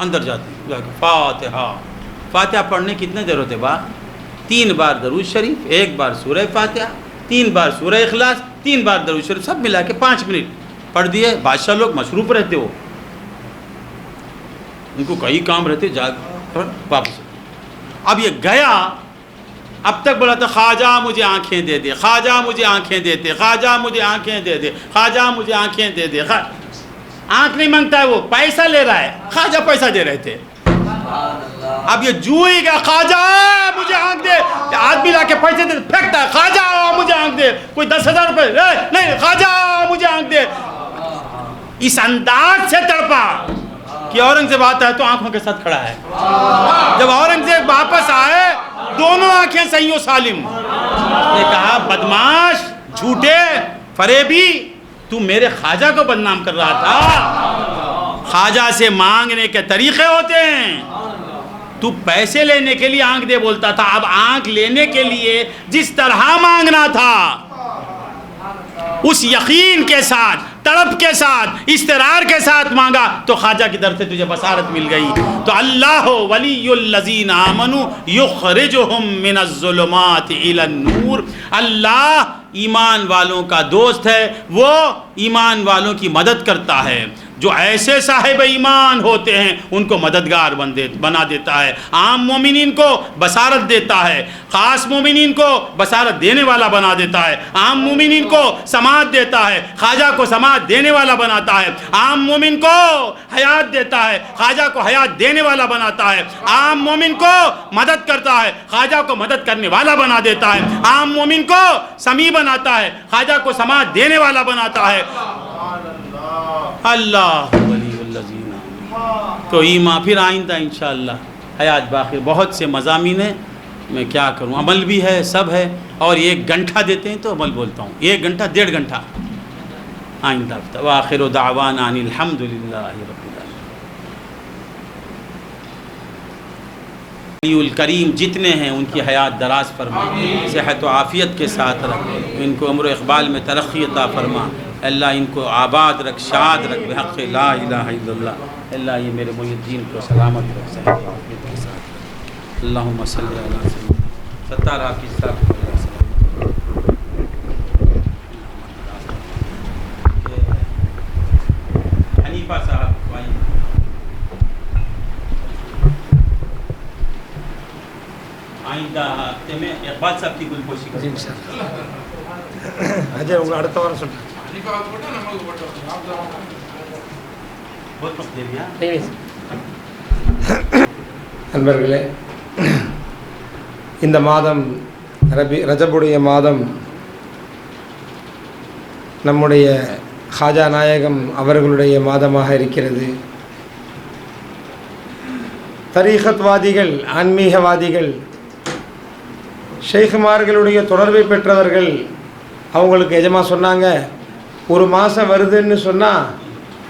اندر جاتے ہیں، فاتحہ فاتحہ پڑھنے کتنے دیر ہوتے با؟ 3 بار درود شریف، 1 بار سورہ فاتحہ، 3 بار سورہ اخلاص، 3 بار درود شریف، سب ملا کے 5 منٹ پڑھ دیے۔ بادشاہ لوگ مصروف رہتے ہو، ان کو کئی کام رہتے، جاگ واپس۔ اب یہ گیا، اب تک بولا تھا خواجہ مجھے آنکھیں دے دے، خواجہ مجھے آنکھیں دے دے، خواجہ مجھے آنکھیں دے دے، خواجہ مجھے آنکھیں دے دے۔ آنکھ نہیں مانگتا ہے، وہ پیسہ لے رہا ہے، خواجہ پیسہ دے رہے تھے۔ اب یہ جو ہی گیا، خواجہ مجھے آنکھ دے، آدمی لا کے پیسے دے پھینکتا ہے، خواجہ مجھے آنکھ دے، کوئی 10,000 روپے، نہیں خواجہ مجھے آنکھ دے۔ اس انداز سے تڑپا کہ اورنگزیب آتا ہے تو آنکھوں کے ساتھ کھڑا ہے۔ جب اورنگزیب واپس آئے، دونوں آنکھیں صحیح و سالم، نے کہا بدماش، جھوٹے، فریبی، تو میرے خواجہ کو بدنام کر رہا تھا۔ خواجہ سے مانگنے کے طریقے ہوتے ہیں، تو پیسے لینے کے لیے آنکھ دے بولتا تھا، اب آنکھ لینے کے لیے جس طرح مانگنا تھا، اس یقین کے ساتھ، تڑپ کے ساتھ، استرار کے ساتھ مانگا تو خواجہ کی طرف سے تجھے بصارت مل گئی۔ تو اللہ ولی الذین آمنوا یخرجہم من الظلمات الی النور، اللہ ایمان والوں کا دوست ہے، وہ ایمان والوں کی مدد کرتا ہے۔ جو ایسے صاحب ایمان ہوتے ہیں ان کو مددگار بنا دیتا ہے، عام مومنین کو بصارت دیتا ہے، خاص مومنین کو بصارت دینے والا بنا دیتا ہے، عام مومنین کو سماعت دیتا ہے، خواجہ کو سماعت دینے والا بناتا ہے، عام مومن کو حیات دیتا ہے، خواجہ کو حیات دینے والا بناتا ہے، عام مومن کو مدد کرتا ہے، خواجہ کو مدد کرنے والا بنا دیتا ہے، عام مومن کو سمیع بناتا ہے، خواجہ کو سماعت دینے والا بناتا ہے۔ اللہ ولی الذین آمنوا۔ تو ایمان پھر آئندہ انشاءاللہ حیات باقی بہت سے مضامین ہیں، میں کیا کروں، عمل بھی ہے، سب ہے، اور 1 گھنٹہ دیتے ہیں تو عمل بولتا ہوں، 1 گھنٹہ 1.5 گھنٹہ آئندہ ہفتہ۔ وآخر دعوانا ان الحمدللہ رب العالمین۔ ولی الکریم جتنے ہیں ان کی حیات دراز فرما، صحت و عافیت کے ساتھ رکھ، ان کو عمر و اقبال میں ترقی عطا فرما، اللہ ان کو آباد رکھ، شاد رکھ، بحق لا الہ الا اللہ۔ اللہ یہ میرے محی الدین کو سلامت رکھ، صحت و عافیت کے ساتھ رکھ۔ اللہم صلی علی سیدنا ستار حافظ صاحب علیہ السلام۔ حنیفہ صاحب آئندہ ہفتے میں اقبال صاحب کی گل پوشی کریں اجے உங்க அடுத்த வாரம் சொல்றேன் بہت وقت دے دیا۔ நண்பர்களே, இந்த மாதம் ரஜபுடைய மாதம் நம்முடைய ஹாஜா நாயகம் அவர்களுடைய மாதமாக இருக்கிறது. தரீகத்வாதிகள், ஆன்மீகவாதிகள், ஷேகுமார்களுடைய தொடர்பை பெற்றவர்கள் அவங்களுக்கு எஜமா சொன்னாங்க, ஒரு மாதம் வருதுன்னு சொன்னால்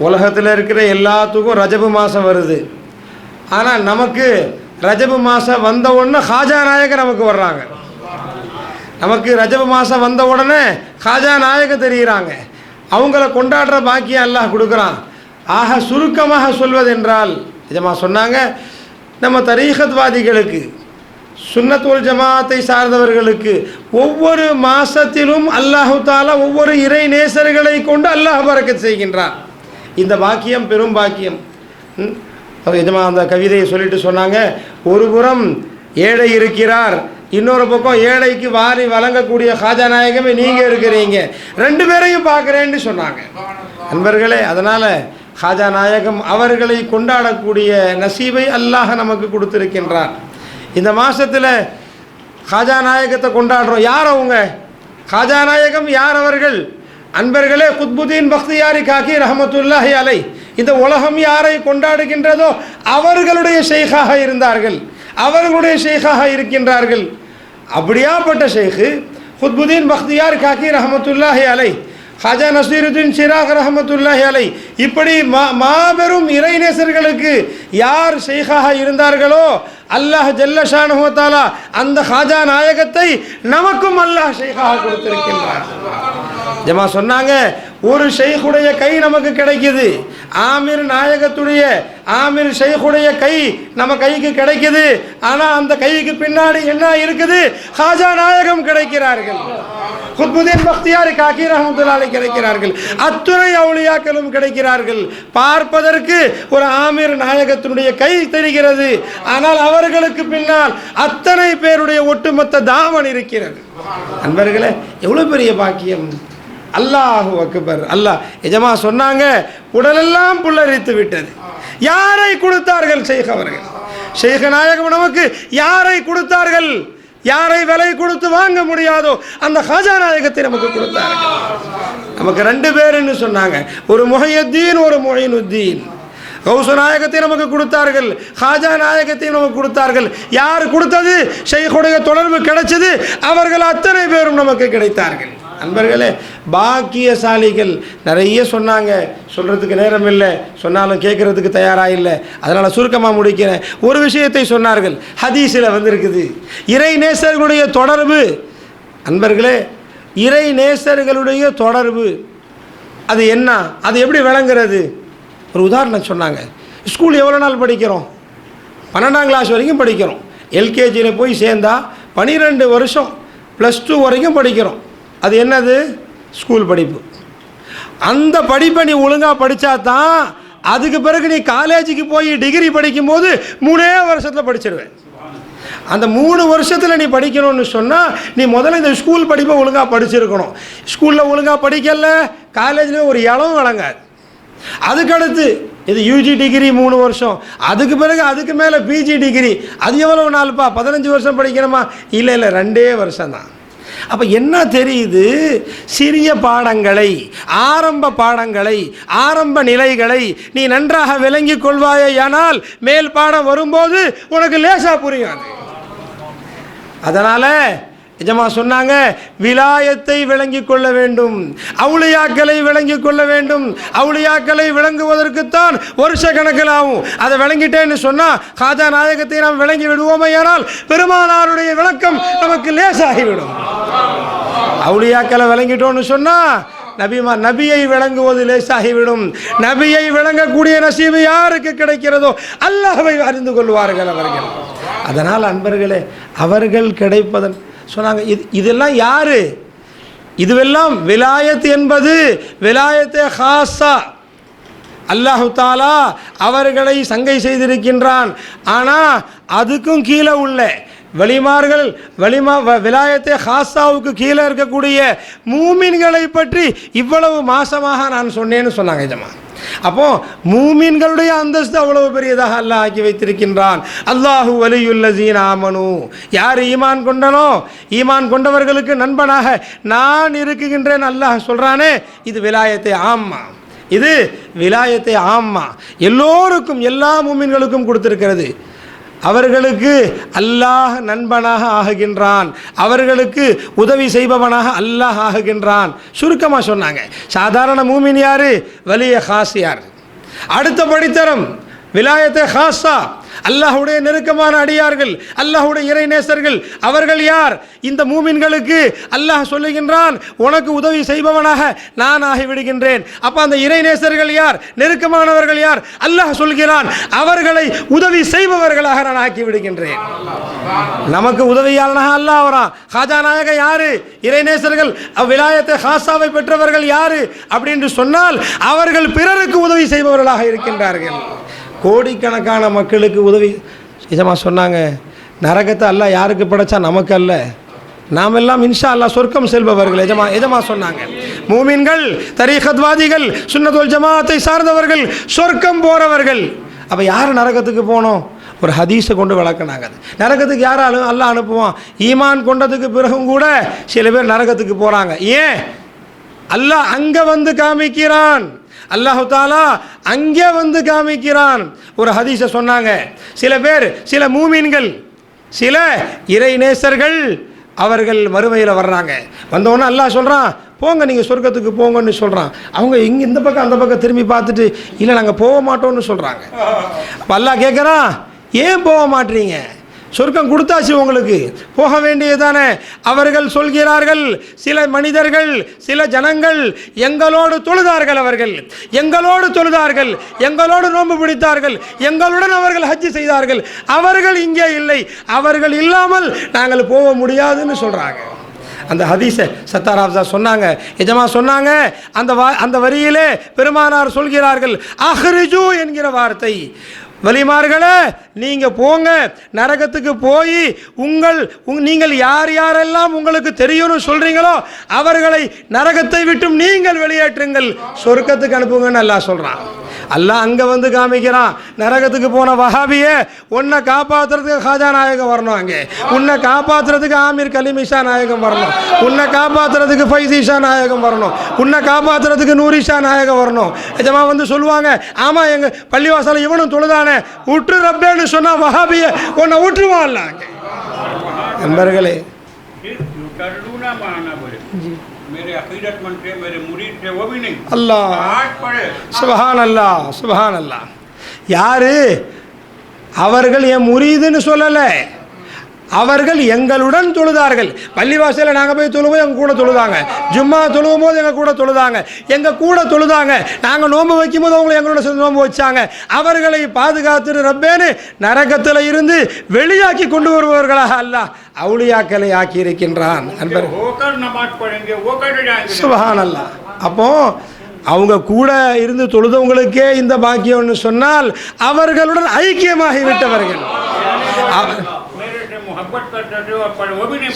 உலகத்தில் இருக்கிற எல்லாத்துக்கும் ரஜபு மாதம் வருது. ஆனால் நமக்கு ரஜபு மாதம் வந்த உடனே ஹாஜா நாயகர் நமக்கு வர்றாங்க. நமக்கு ரஜபு மாதம் வந்த உடனே ஹாஜா நாயகர் தெரிகிறாங்க. அவங்கள கொண்டாடுற பாக்கியம் அல்லாஹ் கொடுக்குறான். ஆக சுருக்கமாக சொல்வதென்றால் எஜமா சொன்னாங்க, நம்ம தரீகத்வாதிகளுக்கு, சுன்னத் வல் ஜமாத்தை சார்ந்தவர்களுக்கு ஒவ்வொரு மாதத்திலும் அல்லாஹு தாலா ஒவ்வொரு இறை நேசர்களை கொண்டு அல்லாஹ் பரக்கத் செய்கின்றான். இந்த பாக்கியம் பெரும் பாக்கியம். எஜமா அந்த கவிதையை சொல்லிட்டு சொன்னாங்க, ஒரு புறம் ஏழை இருக்கிறார், இன்னொரு பக்கம் ஏழைக்கு வாரி வழங்கக்கூடிய ஹாஜா நாயகமே நீங்கள் இருக்கிறீங்க, 2 பேரையும் பார்க்குறேன்னு சொன்னாங்க. நண்பர்களே, அதனால் ஹாஜா நாயகம் அவர்களை கொண்டாடக்கூடிய நசீபை அல்லாஹ் நமக்கு கொடுத்திருக்கின்றான். இந்த மாதத்தில் ஹாஜா நாயகத்தை கொண்டாடுறோம். யார் அவங்க? ஹாஜா நாயகம் யார் அவர்கள்? அன்பர்களே, குத்புதீன் பக்தியாரி காக்கி ரஹமத்துல்லாஹி அலை இந்த உலகம் யாரை கொண்டாடுகின்றதோ அவர்களுடைய ஷேக்காக இருந்தார்கள், அவர்களுடைய ஷேக்காக இருக்கின்றார்கள். அப்படியாப்பட்ட ஷேக்கு குத்புதீன் பக்தியார் காக்கி ரஹமத்துல்லாஹி அலை, ஹாஜா நசீருதீன் சிராக் ரஹமத்துல்லாஹி அலை, இப்படி மாபெரும் இறைநேசர்களுக்கு யார் ஷேக்காக இருந்தார்களோ அல்லாஹ் ஜல்ல ஷானஹு வ தஆலா அந்த ஹாஜா நாயகத்தை நமக்கும் அல்லாஹ் ஷேக்காக கொடுத்திருக்கின்றார். ஜமா சொன்னாங்க, ஒரு ஷேக்குடைய கை நமக்கு கிடைக்குது, ஆமீர் நாயகத்துடைய ஆமீர் ஷைഖுடைய கை நம்ம கைக்கு கிடைக்குது. ஆனால் அந்த கைக்கு பின்னாடி என்ன இருக்குது? ஹாஜா நாயகம் கிடைக்கிறார்கள், குத்புதீன் பக்தியார் காக்கி ரஹ்மத்துல்லாஹி அலைஹி கிடைக்கிறார்கள், அத்துணை அவுலியாக்களும் கிடைக்கிறார்கள். பார்ப்பதற்கு ஒரு ஆமீர் நாயகத்தினுடைய கை தெரிகிறது, ஆனால் அவர்களுக்கு பின்னால் அத்தனை பேருடைய ஒட்டுமொத்த தாவன் இருக்கிறது. அன்பர்களே, எவ்வளவு பெரிய பாக்கியம்! அல்லாஹு அக்பர். அல்லாஹ் எஜமா சொன்னாங்க, உடலெல்லாம் புல்லரித்து விட்டது. யாரை கொடுத்தார்கள்? ஷைக் அவர்கள். ஷைக் நாயகம் நமக்கு யாரை கொடுத்தார்கள்? யாரை விலை கொடுத்து வாங்க முடியாதோ அந்த ஹாஜா நாயகத்தை நமக்கு கொடுத்தார்கள். நமக்கு 2 பேர்னு சொன்னாங்க, ஒரு முஹையுத்தீன், ஒரு முஹினுத்தீன். கௌசு நாயகத்தை நமக்கு கொடுத்தார்கள், ஹாஜா நாயகத்தை நமக்கு கொடுத்தார்கள். யார் கொடுத்தது? ஷைഖுடைய தொடர்பு கிடைச்சது, அவர்கள் அத்தனை பேரும் நமக்கு கிடைத்தார்கள். அன்பர்களே, பாக்கியசாலிகள் நிறைய சொன்னாங்க, சொல்கிறதுக்கு நேரம் இல்லை, சொன்னாலும் கேட்குறதுக்கு தயாராக இல்லை. அதனால் சுருக்கமாக முடிக்கிறேன். ஒரு விஷயத்தை சொன்னார்கள், ஹதீஸில் வந்திருக்குது, இறை நேசர்களுடைய தொடர்பு. அன்பர்களே, இறை நேசர்களுடைய தொடர்பு அது என்ன? அது எப்படி விளங்குறது? ஒரு உதாரணம் சொன்னாங்க. ஸ்கூல் எவ்வளோ நாள் படிக்கிறோம்? 12ஆம் கிளாஸ் வரைக்கும் படிக்கிறோம். எல்கேஜியில் போய் சேர்ந்தா 12 வருஷம் +2 வரைக்கும் படிக்கிறோம். அது என்னது? ஸ்கூல் படிப்பு. அந்த படிப்பை நீ ஒழுங்காக படித்தா தான் அதுக்கு பிறகு நீ காலேஜுக்கு போய் டிகிரி படிக்கும்போது 3 வருஷத்தில் படிச்சிடுவேன். அந்த 3 வருஷத்தில் நீ படிக்கணும்னு சொன்னால் நீ முதல்ல இந்த ஸ்கூல் படிப்பை ஒழுங்காக படிச்சிருக்கணும். ஸ்கூலில் ஒழுங்காக படிக்கல, காலேஜில் ஒரு இளவும் வழங்காது. அதுக்கடுத்து இது யூஜி டிகிரி 3 வருஷம், அதுக்கு பிறகு அதுக்கு மேலே பிஜி டிகிரி. அது எவ்வளவு நாள்ப்பா? 15 வருஷம் படிக்கணுமா? இல்லை 2 வருஷம் தான். அப்போ என்ன தெரியுது? சிறிய பாடங்களை, ஆரம்ப பாடங்களை, ஆரம்ப நிலைகளை நீ நன்றாக விளங்கிக் கொள்வாயானால் மேல் பாடம் வரும்போது உனக்கு லேசா புரியாது. அதனால எஜமா சொன்னாங்க, விலாயத்தை விளங்கிக் கொள்ள வேண்டும், அவுலியாக்களை விளங்கிக் கொள்ள வேண்டும். அவுலியாக்களை விளங்குவதற்குத்தான் வருஷ கணக்கில் ஆகும். அதை விளங்கிட்டேன்னு சொன்னால் ஹாஜா நாயகத்தை நாம் விளங்கி விடுவோமையானால் பெருமானாருடைய விளக்கம் நமக்கு லேசாகிவிடும். அவுலியாக்களை விளங்கிட்டோன்னு சொன்னால் நபியை விளங்குவது லேசாகிவிடும். நபியை விளங்கக்கூடிய நசீபு யாருக்கு கிடைக்கிறதோ அல்லாஹ்வை அறிந்து கொள்வார்கள் அவர்கள். அதனால் அன்பர்களே, அவர்கள் கிடைப்பதன் சொன்னாங்க. இதெல்லாம் யாரு? இதுவெல்லாம் விலாயத் என்பது விலாயத்தே ஹாஸா. அல்லாஹு தாலா அவர்களை சங்கை செய்திருக்கின்றான். ஆனால் அதுக்கும் கீழே உள்ள வலிமார்கள், விலாயத்தே ஹாஸாவுக்கு கீழே இருக்கக்கூடிய மூமின்களை பற்றி இவ்வளவு மாசமாக நான் சொன்னேன்னு சொன்னாங்க ஜமா. அப்போ மூமின்களுடைய அந்தஸ்து அவ்வளவு பெரியதாக அல்லாஹ் ஆக்கி வைத்திருக்கின்றான். அல்லாஹு வலியுல்லஸீன ஆமனு, யார் ஈமான் கொண்டனோ, ஈமான் கொண்டவர்களுக்கு நண்பனாக நான் இருக்குகின்றேன் அல்லாஹ் சொல்றானே, இது விலாயத்தே ஆம்மா. இது விலாயத்தே ஆம்மா, எல்லோருக்கும், எல்லா மூமின்களுக்கும் கொடுத்திருக்கிறது. அவர்களுக்கு அல்லாஹ் நண்பனாக ஆகுகின்றான், அவர்களுக்கு உதவி செய்பவனாக அல்லாஹ் ஆகுகின்றான். சுருக்கமாக சொன்னாங்க. சாதாரண மூமின் யாரு? வலிய ஹாஸ் யார்? அடுத்த படித்தரம் விலாயத்தே ஹாஸா, அல்லாஹ்வுடைய நெருக்கமான அடியார்கள், அல்லாஹ்வுடைய இறைநேசர்கள். அவர்கள் யார்? இந்த மூமின்களுக்கு அல்லாஹ் சொல்லுகின்றான், உனக்கு உதவி செய்பவனாக நான் ஆகிவிடுகின்றேன். அப்போ அந்த இறைநேசர்கள் யார்? நெருக்கமானவர்கள் யார்? அல்லாஹ் சொல்கிறான், அவர்களை உதவி செய்பவர்களாக நான் ஆக்கி விடுகின்றேன். நமக்கு உதவியாளனாக அல்லாஹ் வரான். ஹாஜா நாயக யாரு? இறைநேசர்கள். விலாயத்தை ஹாஸாவை பெற்றவர்கள் யாரு அப்படின்னு சொன்னால் அவர்கள் பிறருக்கு உதவி செய்பவர்களாக இருக்கின்றார்கள். கோடிக்கணக்கான மக்களுக்கு உதவி நிஜமாக சொன்னாங்க. நரகத்தை அல்லாஹ் யாருக்கு படைச்சா? நமக்கு அல்ல, நாம் எல்லாம் இன்ஷா அல்லாஹ் சொர்க்கம் செல்பவர்கள். எஜமா சொன்னாங்க, மூமின்கள், தரீகத்வாதிகள், சுன்னத்துல் ஜமாஅத்தை சார்ந்தவர்கள் சொர்க்கம் போறவர்கள். அப்போ யார் நரகத்துக்கு போனோம்? ஒரு ஹதீஸை கொண்டு விளக்கினாங்க. நரகத்துக்கு யாராலும் அல்லாஹ் அனுப்புவான். ஈமான் கொண்டதுக்கு பிறகும் கூட சில பேர் நரகத்துக்கு போகிறாங்க. ஏன்? அல்லாஹ் அங்கே வந்து காமிக்கிறான். அல்லாஹு தாலா அங்கே வந்து காமிக்கிறான். ஒரு ஹதீஸை சொன்னாங்க, சில பேர், சில மூமின்கள், சில இறைநேசர்கள் அவர்கள் மறுமையில் வர்றாங்க. வந்தவொன்னே அல்லாஹ் சொல்கிறான், போங்க நீங்கள் சொர்க்கத்துக்கு போங்கன்னு சொல்கிறான். அவங்க இங்கே இந்த பக்கம் அந்த பக்கம் திரும்பி பார்த்துட்டு, இல்லை நாங்கள் போக மாட்டோம்னு சொல்கிறாங்க. அப்போ அல்லாஹ் கேட்குறான், ஏன் போக மாட்டீங்க? சொர்க்கம் கொடுத்தாச்சு உங்களுக்கு, போக வேண்டியதானே. அவர்கள் சொல்கிறார்கள், சில மனிதர்கள் சில ஜனங்கள் எங்களோடு தொழுதார்கள், அவர்கள் எங்களோடு தொழுதார்கள், எங்களோடு நோன்பு பிடித்தார்கள், எங்களுடன் அவர்கள் ஹஜ் செய்தார்கள், அவர்கள் இங்கே இல்லை, அவர்கள் இல்லாமல் நாங்கள் போக முடியாதுன்னு சொல்கிறாங்க. அந்த ஹதீஸை சத்தார் ஹாஃபிஸா சொன்னாங்க, எஜமா சொன்னாங்க. அந்த வரியிலே பெருமானார் சொல்கிறார்கள், அஹ்ரிஜு என்கிற வார்த்தை, வலிமார்களே நீங்கள் போங்க, நரகத்துக்கு போய் நீங்கள் யார் யாரெல்லாம் உங்களுக்கு தெரியும்னு சொல்கிறீங்களோ அவர்களை நரகத்தை விட்டும் நீங்கள் வெளியேற்றுங்கள், சொர்க்கத்துக்கு அனுப்புங்கன்னு அல்லாஹ் சொல்கிறான். அல்லாஹ் அங்கே வந்து காமிக்கிறான், நரகத்துக்கு போன வஹாபியே உன்னை காப்பாற்றுறதுக்கு ஹாஜா நாயகம் வரணும், அங்கே உன்னை காப்பாற்றுறதுக்கு ஆமீர் கலீமிஷா நாயகம் வரணும், உன்னை காப்பாற்றுறதுக்கு ஃபைசிஷா நாயகம் வரணும், உன்னை காப்பாற்றுறதுக்கு நூரிஷா நாயகம் வரணும். எஜமா வந்து சொல்லுவாங்க, ஆமாம் எங்கள் பள்ளிவாசல இவனும் தொழுதானே, விட்டு ரப்பேன்னு சொன்னா வஹாபிய உன்னை விட்டுருவான்ல. நண்பர்களே, அல்லாஹ் சுப்ஹான் அல்லாஹ் சுப்ஹான் அல்லாஹ். யாரு அவர்கள்? என் முரீதுன்னு சொல்லலை, அவர்கள் எங்களுடன் தொழுதார்கள். பள்ளிவாசலில் நாங்கள் போய் தொழுவோம், எங்கள் கூட தொழுதாங்க. ஜும்மா தொழுவும் போது எங்கள் கூட தொழுதாங்க, எங்கள் கூட தொழுதாங்க. நாங்கள் நோன்பு வைக்கும் போது அவங்களை எங்களோட சேர்ந்து நோன்பு வச்சாங்க. அவர்களை பாதுகாத்து ரப்பேன்னு நரகத்தில் இருந்து வெளியாக்கி கொண்டு வருபவர்களாக அல்லாஹ் அவுலியாக்களை ஆக்கி இருக்கின்றான். சுப்ஹான் அல்லாஹ். அப்போ அவங்க கூட இருந்து தொழுதவங்களுக்கே இந்த பாக்கியம்னு சொன்னால் அவர்களுடன் ஐக்கியமாகி விட்டவர்கள்.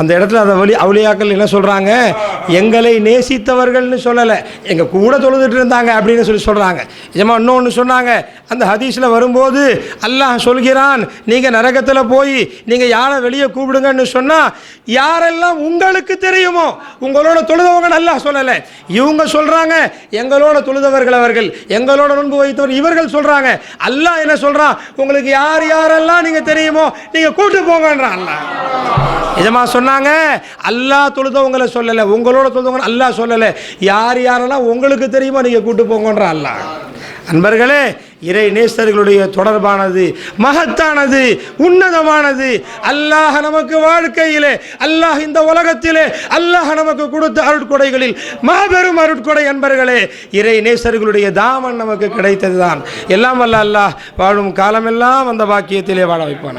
அந்த இடத்துல அந்த அவுலியாக்கள் என்ன சொல்கிறாங்க, எங்களை நேசித்தவர்கள்னு சொல்லலை, எங்கள் கூட தொழுதுட்டு இருந்தாங்க அப்படின்னு சொல்கிறாங்க. நிஜமா இன்னொன்று சொன்னாங்க, அந்த ஹதீஸில் வரும்போது அல்லாஹ் சொல்கிறான், நீங்கள் நரகத்தில் போய் நீங்கள் யாரை வெளியே கூப்பிடுங்கன்னு சொன்னால் யாரெல்லாம் உங்களுக்கு தெரியுமோ உங்களோட தொழுதவங்க அல்லாஹ் சொல்லலை, இவங்க சொல்கிறாங்க எங்களோட தொழுதவர்கள், அவர்கள் எங்களோட நோன்பு வைத்தவர் இவர்கள் சொல்கிறாங்க. அல்லாஹ் என்ன சொல்கிறான், உங்களுக்கு யார் யாரெல்லாம் நீங்கள் தெரியுமோ நீங்கள் கூட்டு போங்கன்றான் அல்லாஹ். நிஜமா சொன்னாங்க, அல்லாஹ் தொழுதவங்களை சொல்லலை, உங்களோட தொழுதவங்க அல்லாஹ் சொல்லலை, யார் யாரெல்லாம் உங்களுக்கு தெரியுமோ நீங்கள் கூட்டு போங்கன்ற அல்லாஹ். அன்பர்களே, இறை நேசர்களுடைய தொடர்பானது மகத்தானது, உன்னதமானது. அல்லாஹ் நமக்கு வாழ்க்கையிலே, அல்லாஹ் இந்த உலகத்திலே அல்லாஹ் நமக்கு கொடுத்த அருட்கொடைகளில் மாபெரும் அருட்கொடை. அன்பர்களே, இறை நேசர்களுடைய தாமன் நமக்கு கிடைத்தது தான். எல்லாம் வல்ல அல்லாஹ் வாழும் காலமெல்லாம் அந்த பாக்கியத்திலே வாழ வைப்பான.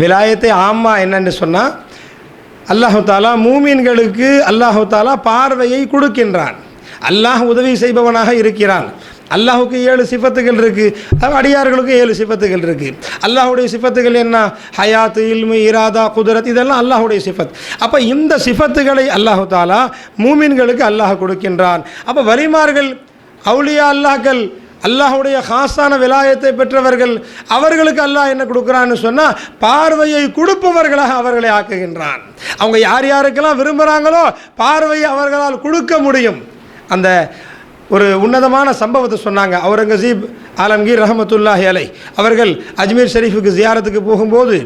விலாயத்தை ஆம்மா என்னன்னு சொன்னால், அல்லாஹு தாலா மூமின்களுக்கு அல்லாஹு தாலா பார்வையை கொடுக்கின்றான். அல்லாஹ் உதவி செய்பவனாக இருக்கிறான். அல்லாஹுக்கு 7 சிஃபத்துகள் இருக்குது, அடியார்களுக்கு 7 சிஃபத்துகள் இருக்குது. அல்லாஹுடைய சிஃபத்துகள் என்ன? ஹயாத், இல்மு, இராதா, குதரத், இதெல்லாம் அல்லாஹுடைய சிஃபத். அப்போ இந்த சிஃபத்துகளை அல்லாஹு தாலா மூமின்களுக்கு அல்லாஹ் கொடுக்கின்றான். அப்போ வலிமார்கள், அவுலியா அல்லாஹ்கள், அல்லாஹுடைய ஹாஸான விலாயத்தை பெற்றவர்கள், அவர்களுக்கு அல்லாஹ் என்ன கொடுக்குறான்னு சொன்னால் பார்வையை கொடுப்பவர்களாக அவர்களை ஆக்குகின்றான். அவங்க யார் யாருக்கெல்லாம் விரும்புகிறாங்களோ பார்வையை அவர்களால் கொடுக்க முடியும். அந்த ஒரு உன்னதமான சம்பவத்தை சொன்னாங்க. அவுரங்கசீப் ஆலம்கீர் ரஹமத்துல்லாஹி அலை அவர்கள் அஜ்மீர் ஷரீஃபுக்கு ஜியாரத்துக்கு போகும்போது,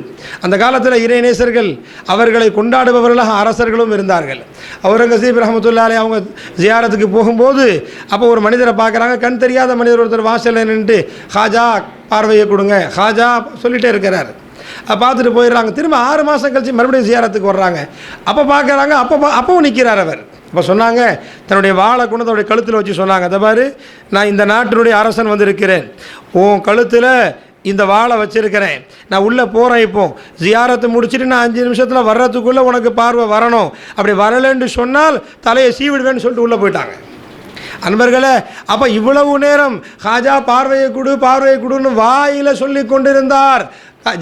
அந்த காலத்தில் இறைநேசர்கள் அவர்களை கொண்டாடுபவர்களாக அரசர்களும் இருந்தார்கள். அவுரங்கசீப் ரஹமத்துல்லாஹி அலை அவங்க ஜியாரத்துக்கு போகும்போது அப்போ ஒரு மனிதரை பார்க்குறாங்க. கண் தெரியாத மனிதர் ஒருத்தர் வாசலில் நின்று ஹாஜா பார்வையை கொடுங்க, ஹாஜா சொல்லிகிட்டே இருக்கிறார். பார்த்துட்டு போயிடுறாங்க. திரும்ப 6 மாதம் கழிச்சு மறுபடியும் ஜியாரத்துக்கு வர்றாங்க. அப்போ பார்க்குறாங்க, அப்பவும் நிற்கிறார் அவர். அப்போ சொன்னாங்க, தன்னுடைய வாழை கொண்டு தன்னுடைய கழுத்தில் வச்சு சொன்னாங்க, அதை பாரு, நான் இந்த நாட்டினுடைய அரசன் வந்திருக்கிறேன், உன் கழுத்தில் இந்த வாழை வச்சுருக்கிறேன், நான் உள்ளே போகிறேன், இப்போ ஜியாரத்தை முடிச்சுட்டு நான் 5 நிமிஷத்தில் வர்றதுக்குள்ளே உனக்கு பார்வை வரணும், அப்படி வரலைன்னு சொன்னால் தலையை சீவிடுவேன்னு சொல்லிட்டு உள்ளே போயிட்டாங்க. அன்பர்களே, அப்போ இவ்வளவு நேரம் ஹாஜா பார்வையை கொடுன்னு வாயில் சொல்லி கொண்டிருந்தார்.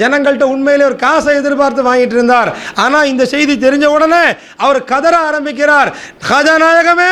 ஜனங்கள்கிட்ட உண்மையிலே ஒரு காசை எதிர்பார்த்து வாங்கிட்டு இருந்தார். ஆனால் இந்த செய்தி தெரிஞ்ச உடனே அவர் கதற ஆரம்பிக்கிறார், ஹாஜா நாயகமே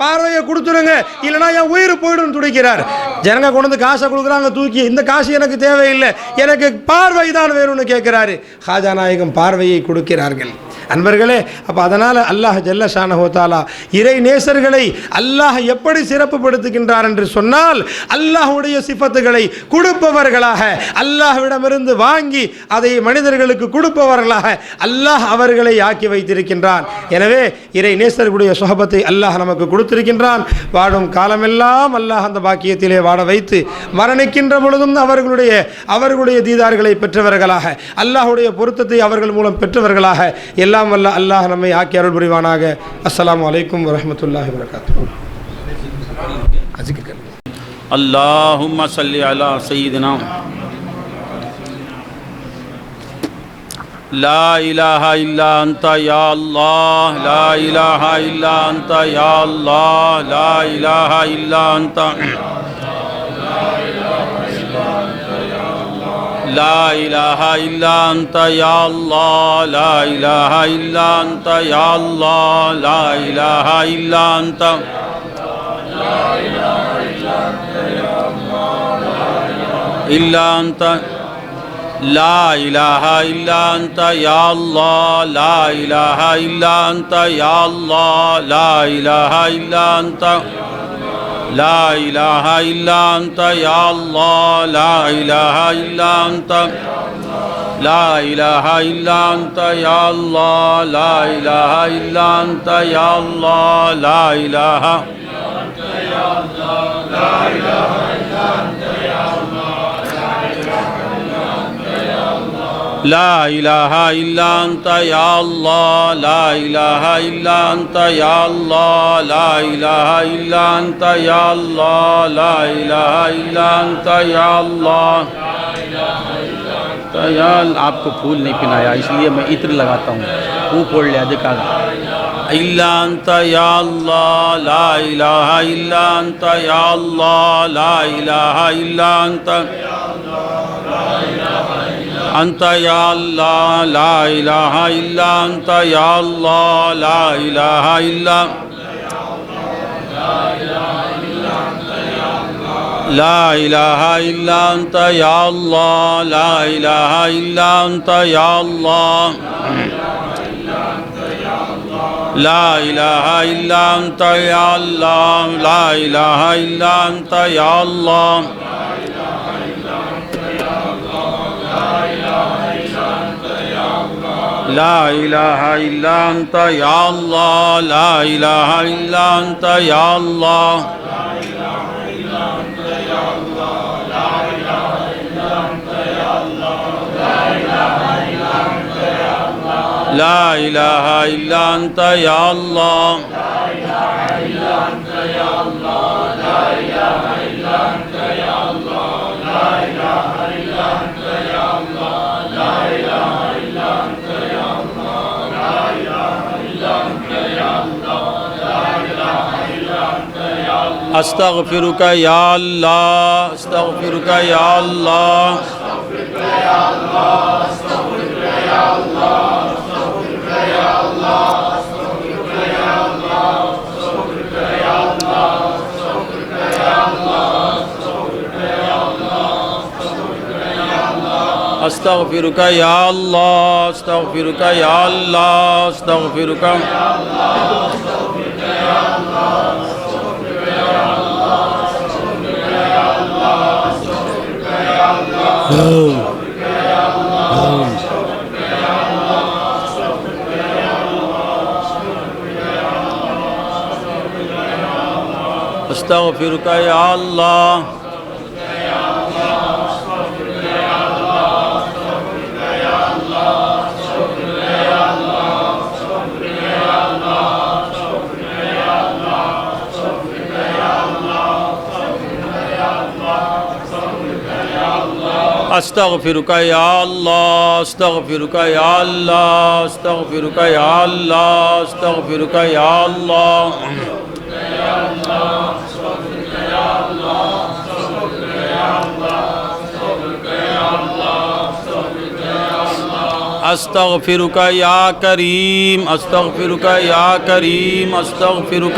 பார்வையை கொடுத்துருங்க, இல்லைனா என் உயிர் போயிடும் துடிக்கிறார். ஜனங்க கொண்டு வந்து காசை கொடுக்குறாங்க தூக்கி, இந்த காசு எனக்கு தேவையில்லை, எனக்கு பார்வை தான் வேணும்னு கேட்குறாரு. ஹாஜா நாயகம் பார்வையை கொடுக்கிறார்கள். அன்பர்களே, அப்போ அதனால் அல்லாஹ் ஜல்ல ஷானஹு தஆலா இறை நேசர்களை அல்லாஹ் எப்படி சிறப்புப்படுத்துகின்றார் என்று சொன்னால், அல்லாஹ்வுடைய சிஃபத்துகளை கொடுப்பவர்களாக, அல்லாஹ்விடமிருந்து வாங்கி அதை மனிதர்களுக்கு கொடுப்பவர்களாக அல்லாஹ் அவர்களை ஆக்கி வைத்திருக்கின்றான். எனவே இறை நேசர்களுடைய சுஹபத்தை அல்லாஹ் நமக்கு கொடுத்திருக்கின்றான். வாடும் காலமெல்லாம் அல்லாஹ் அந்த பாக்கியத்திலே வாட வைத்து மரணிக்கின்ற பொழுதும் அவர்களுடைய தீதார்களை பெற்றவர்களாக, அல்லாஹ்வுடைய பொருத்தத்தை அவர்கள் மூலம் பெற்றவர்களாக எல்லாம் வல்ல அல்லாஹ் நம்மை ஆக்கி அருள் புரிவானாக. அஸ்ஸலாமு அலைக்கும் வரஹ்மத்துல்லாஹி வபரகாத்துஹு. அல்லாஹும்ம ஸல்லி அலா சய்யிதினா لا إله إلا أنت يا الله لا إله إلا أنت يا الله لا إله إلا أنت لا إله إلا أنت يا الله لا إله إلا أنت يا الله لا إله إلا أنت إلا أنت لا إله إلا أنت يا الله لا إله إلا أنت يا الله لا إله إلا أنت لا إله إلا أنت يا الله لا إله إلا أنت لا إله إلا أنت يا الله لا إله إلا أنت يا الله لا إله لا إله إلا أنت يا الله لا إله إلا أنت يا الله لا إله إلا أنت يا الله لا إله إلا أنت يا الله آپ کو پھول نہیں پہنایا اس لیے میں عطر لگاتا ہوں. وہ پڑھ لیا دکھا إلا أنت يا الله لا إله إلا أنت يا الله لا إله إلا أنت أنت يا الله لا إله إلا أنت يا الله لا إله إلا لا إله إلا أنت يا الله لا إله إلا أنت يا الله لا إله إلا أنت يا الله لا إله إلا أنت يا الله لا إله إلا أنت يا الله لا إله إلا أنت يا الله لا إله إلا أنت يا الله أستغفرك يا الله أستغفرك يا الله أستغفرك يا الله أستغفرك يا الله أستغفرك أستغفرك يا الله أستغفرك يا الله أستغفرك يا الله أستغفرك يا الله أستغفرك يا الله أستغفرك يا كريم أستغفرك يا كريم أستغفرك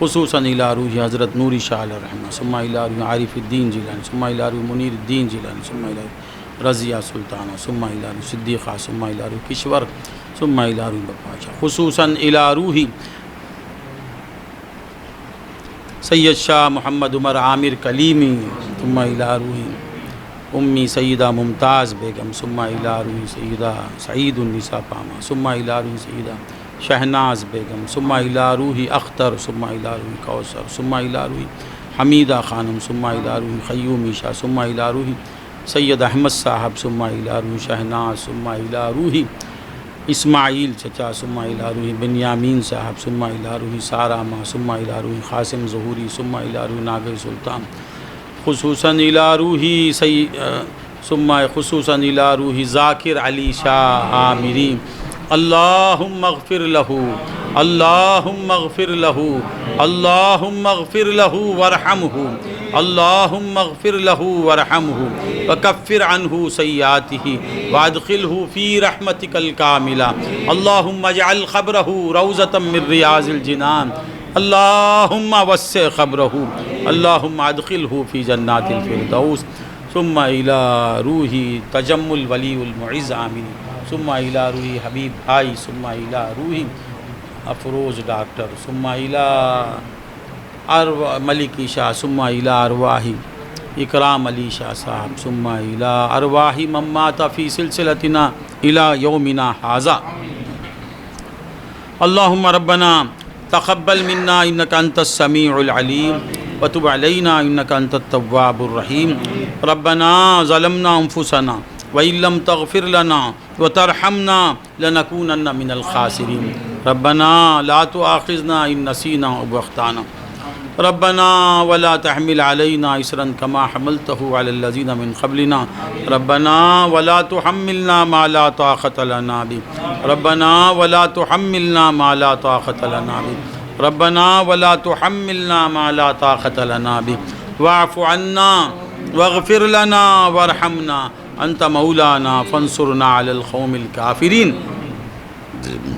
خصوصاً الی روح حضرت نوری شاہ علیہ الرحمہ، ثم الی روح عارف الدین جیلانی، ثم الی روح منیر الدین جیلانی، ثم الی روح رضیہ سلطانہ، ثم الی روح صدیقہ، ثم الی روح کشور، ثم الی روح بپاشا، خصوصاً الی روح سید شاہ محمد عمر عامر کلیمی، ثم الی روح امی سیدہ ممتاز بیگم، ثم الی روح سیدہ سعید النساء پامہ، ثم الی روح سیدہ شہناز بیگم، ثم الی روح اختر، ثم الی روح کوثر، ثم الی روح حمیدہ خانم، ثم الی روح قیومی شاہ، ثم الی روح سید احمد صاحب، ثم الی روح شہناز، ثم الی روح اسماعیل چچا، ثم الی روح بنیامین صاحب، ثم الی روح سارہ ماں، ثم الی روح قاسم ظہوری، ثم الی روح ناگئی سلطان، خصوصاً الی روح ثم خصوصاً الی روح ذاکر علی شاہ عامری، اللہم اغفر لہ، اللہم اغفر لہ، اللہم اغفر لہ وارحمہ، اللہم اغفر لہ وارحمہ وکفر عنہ سیئاتہ وادخلہ فی رحمتک الکاملہ، اللہم اجعل قبرہ روضۃ من ریاض الجنان، اللہم وسع قبرہ، اللہم ادخلہ فی جنات الفردوس، ثم الی روح تجمل ولی المعز عامری، ثم الی روح حبیب بھائی، ثم الی روح افروز ڈاکٹر، ثم الی ملکی شاہ، ثم الی ارواح اکرام علی شاہ صاحب، ثم الی ارواح من مات فی سلسلتنا الی یومنا ھذا، اللہم ربنا تقبل منا انک انت السمیع العلیم وتب علینا انک انت التواب الرحیم، ربنا ظلمنا انفسنا وإن لم تغفر لنا وترحمنا لنكونن من الخاسرين، ربنا لا تؤاخذنا إن نسينا أو أخطأنا، ربنا ولا تحمل علينا إصرا كما حملته على الذين من قبلنا، ربنا ولا تحملنا ما لا طاقة لنا به، ربنا ولا تحملنا ما لا طاقة لنا به، ربنا ولا تحملنا ما لا طاقة لنا به، واعف عنا واغفر لنا وارحمنا انت مولانا فانصرنا على القوم الكافرين،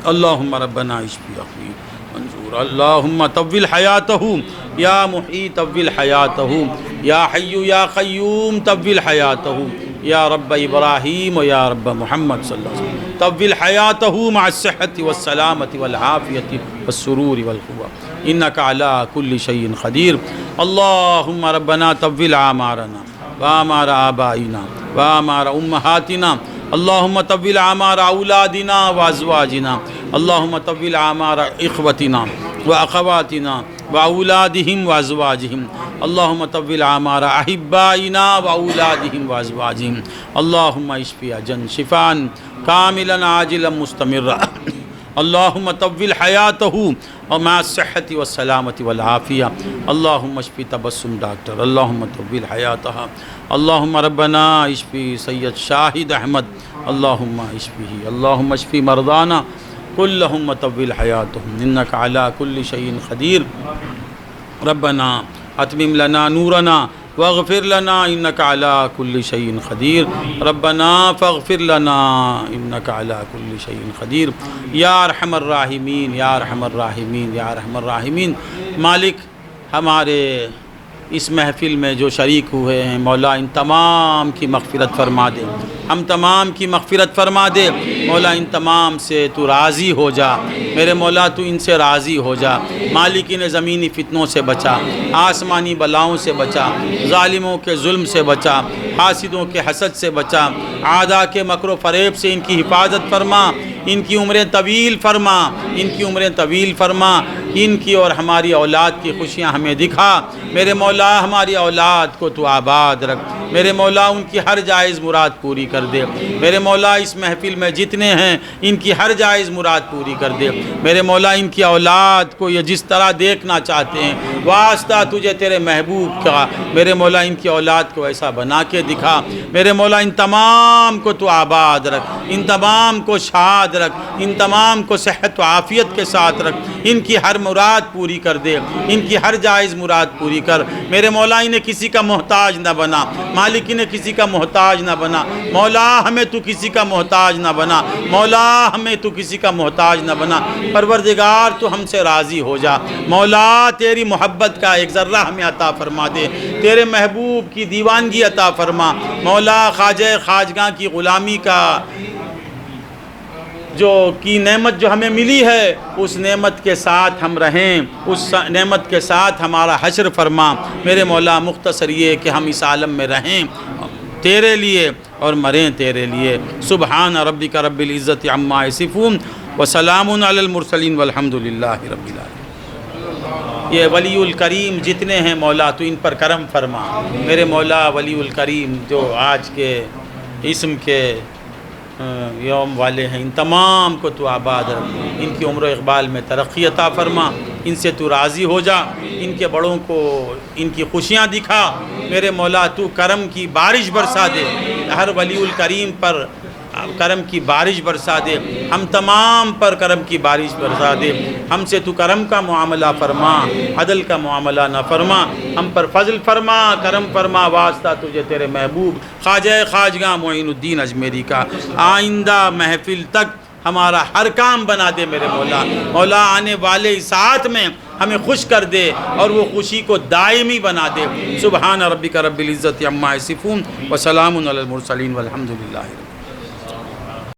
اللهم ربنا اشفي اخي منصور، اللهم طول حياته يا محيي طول حياته يا حي يا قيوم طول حياته يا رب ابراهيم ويا رب محمد صلى الله عليه وسلم، طول حياته مع الصحة والسلامة والعافية والسرور والقوة انك على كل شيء قدير، اللهم ربنا طول اعمارنا وآمار آبائنا وآمار أمهاتنا، اللهم طول أعمار أولادنا وأزواجنا، اللهم طول أعمار إخوتنا وأخواتنا وأولادهم وأزواجهم، اللهم طول أعمار أحبائنا وأولادهم وأزواجهم، اللهم اشفي جن شفاء كاملا عاجلا مستمرا، اللهم طول حياته ومع الصحة والسلامة والعافية، اللهم اشفي تبسم ڈاکٹر، اللهم طول حياتها، اللهم ربنا اشفي سید شاہد احمد، اللهم اشفه، اللهم اشفي مرضانا كلهم طول حياتهم انك على كل شيء قدير، ربنا اتمم لنا نورنا واغفر لنا انك على كل شيء قدير، ربنا فاغفر لنا انك على كل شيء قدير، یا ارحم الراحمین، یا ارحم الراحمین، یا ارحم الراحمین، مالک ہمارے اس محفل میں جو شریک ہوئے ہیں مولا ان تمام کی مغفرت فرما دے، ہم تمام کی مغفرت فرما دے، مولا ان تمام سے تو راضی ہو جا، میرے مولا تو ان سے راضی ہو جا، مالکین زمینی فتنوں سے بچا، آسمانی بلاؤں سے بچا، ظالموں کے ظلم سے بچا، حاسدوں کے حسد سے بچا، اعداء کے مکر و فریب سے ان کی حفاظت فرما، ان کی عمریں طویل فرما، ان کی عمریں طویل فرما، ان کی اور ہماری اولاد کی خوشیاں ہمیں دکھا، میرے مولا ہماری اولاد کو تو آباد رکھ، میرے مولا ان کی ہر جائز مراد پوری کر دے، میرے مولا اس محفل میں جتنے ہیں ان کی ہر جائز مراد پوری کر دے، میرے مولا ان کی اولاد کو یہ جس طرح دیکھنا چاہتے ہیں واسطہ تجھے تیرے محبوب کا میرے مولا ان کی اولاد کو ایسا بنا کے دکھا میرے مولا ان تمام کو تو آباد رکھ ان تمام کو شاد رکھ ان تمام کو صحت و عافیت کے ساتھ رکھ ان کی ہر مراد پوری کر دے ان کی ہر جائز مراد پوری کر میرے مولا انہیں کسی کا محتاج نہ بنا مالک انہیں کسی کا محتاج نہ بنا مولا ہمیں تو کسی کا محتاج نہ بنا مولا ہمیں تو کسی کا محتاج نہ بنا پروردگار تو ہم سے راضی ہو جا مولا تیری محبت کا ایک ذرہ ہمیں عطا فرما دے تیرے محبوب کی دیوانگی عطا فرما مولا خواجہ خواجگاں کی غلامی کا کی نعمت جو ہمیں ملی ہے اس نعمت کے ساتھ ہم رہیں اس نعمت کے ساتھ ہمارا حشر فرما میرے مولا مختصر یہ کہ ہم اس عالم میں رہیں تیرے لیے اور مریں تیرے لیے سبحان ربک رب العزت عما یصفون وسلام علی المرسلین والحمد للہ رب العالمین یہ ولی الکریم جتنے ہیں مولا تو ان پر کرم فرما میرے مولا ولی الکریم جو آج کے اسم کے یوم والے ہیں ان تمام کو تو آباد رکھ ان کی عمر و اقبال میں ترقی عطا فرما ان سے تو راضی ہو جا ان کے بڑوں کو ان کی خوشیاں دکھا میرے مولا تو کرم کی بارش برسا دے ہر ولی الکریم پر کرم کی بارش برسا دے ہم تمام پر کرم کی بارش برسا دے ہم سے تو کرم کا معاملہ فرما عدل کا معاملہ نہ فرما ہم پر فضل فرما کرم فرما واسطہ تجھے تیرے محبوب خواجہ خواجگاں معین الدین اجمیری کا آئندہ محفل تک ہمارا ہر کام بنا دے میرے مولا مولا آنے والے ساتھ میں ہمیں خوش کر دے اور وہ خوشی کو دائمی بنا دے سبحان ربک رب العزت عما یصفون وسلام علی المرسلین والحمد للہ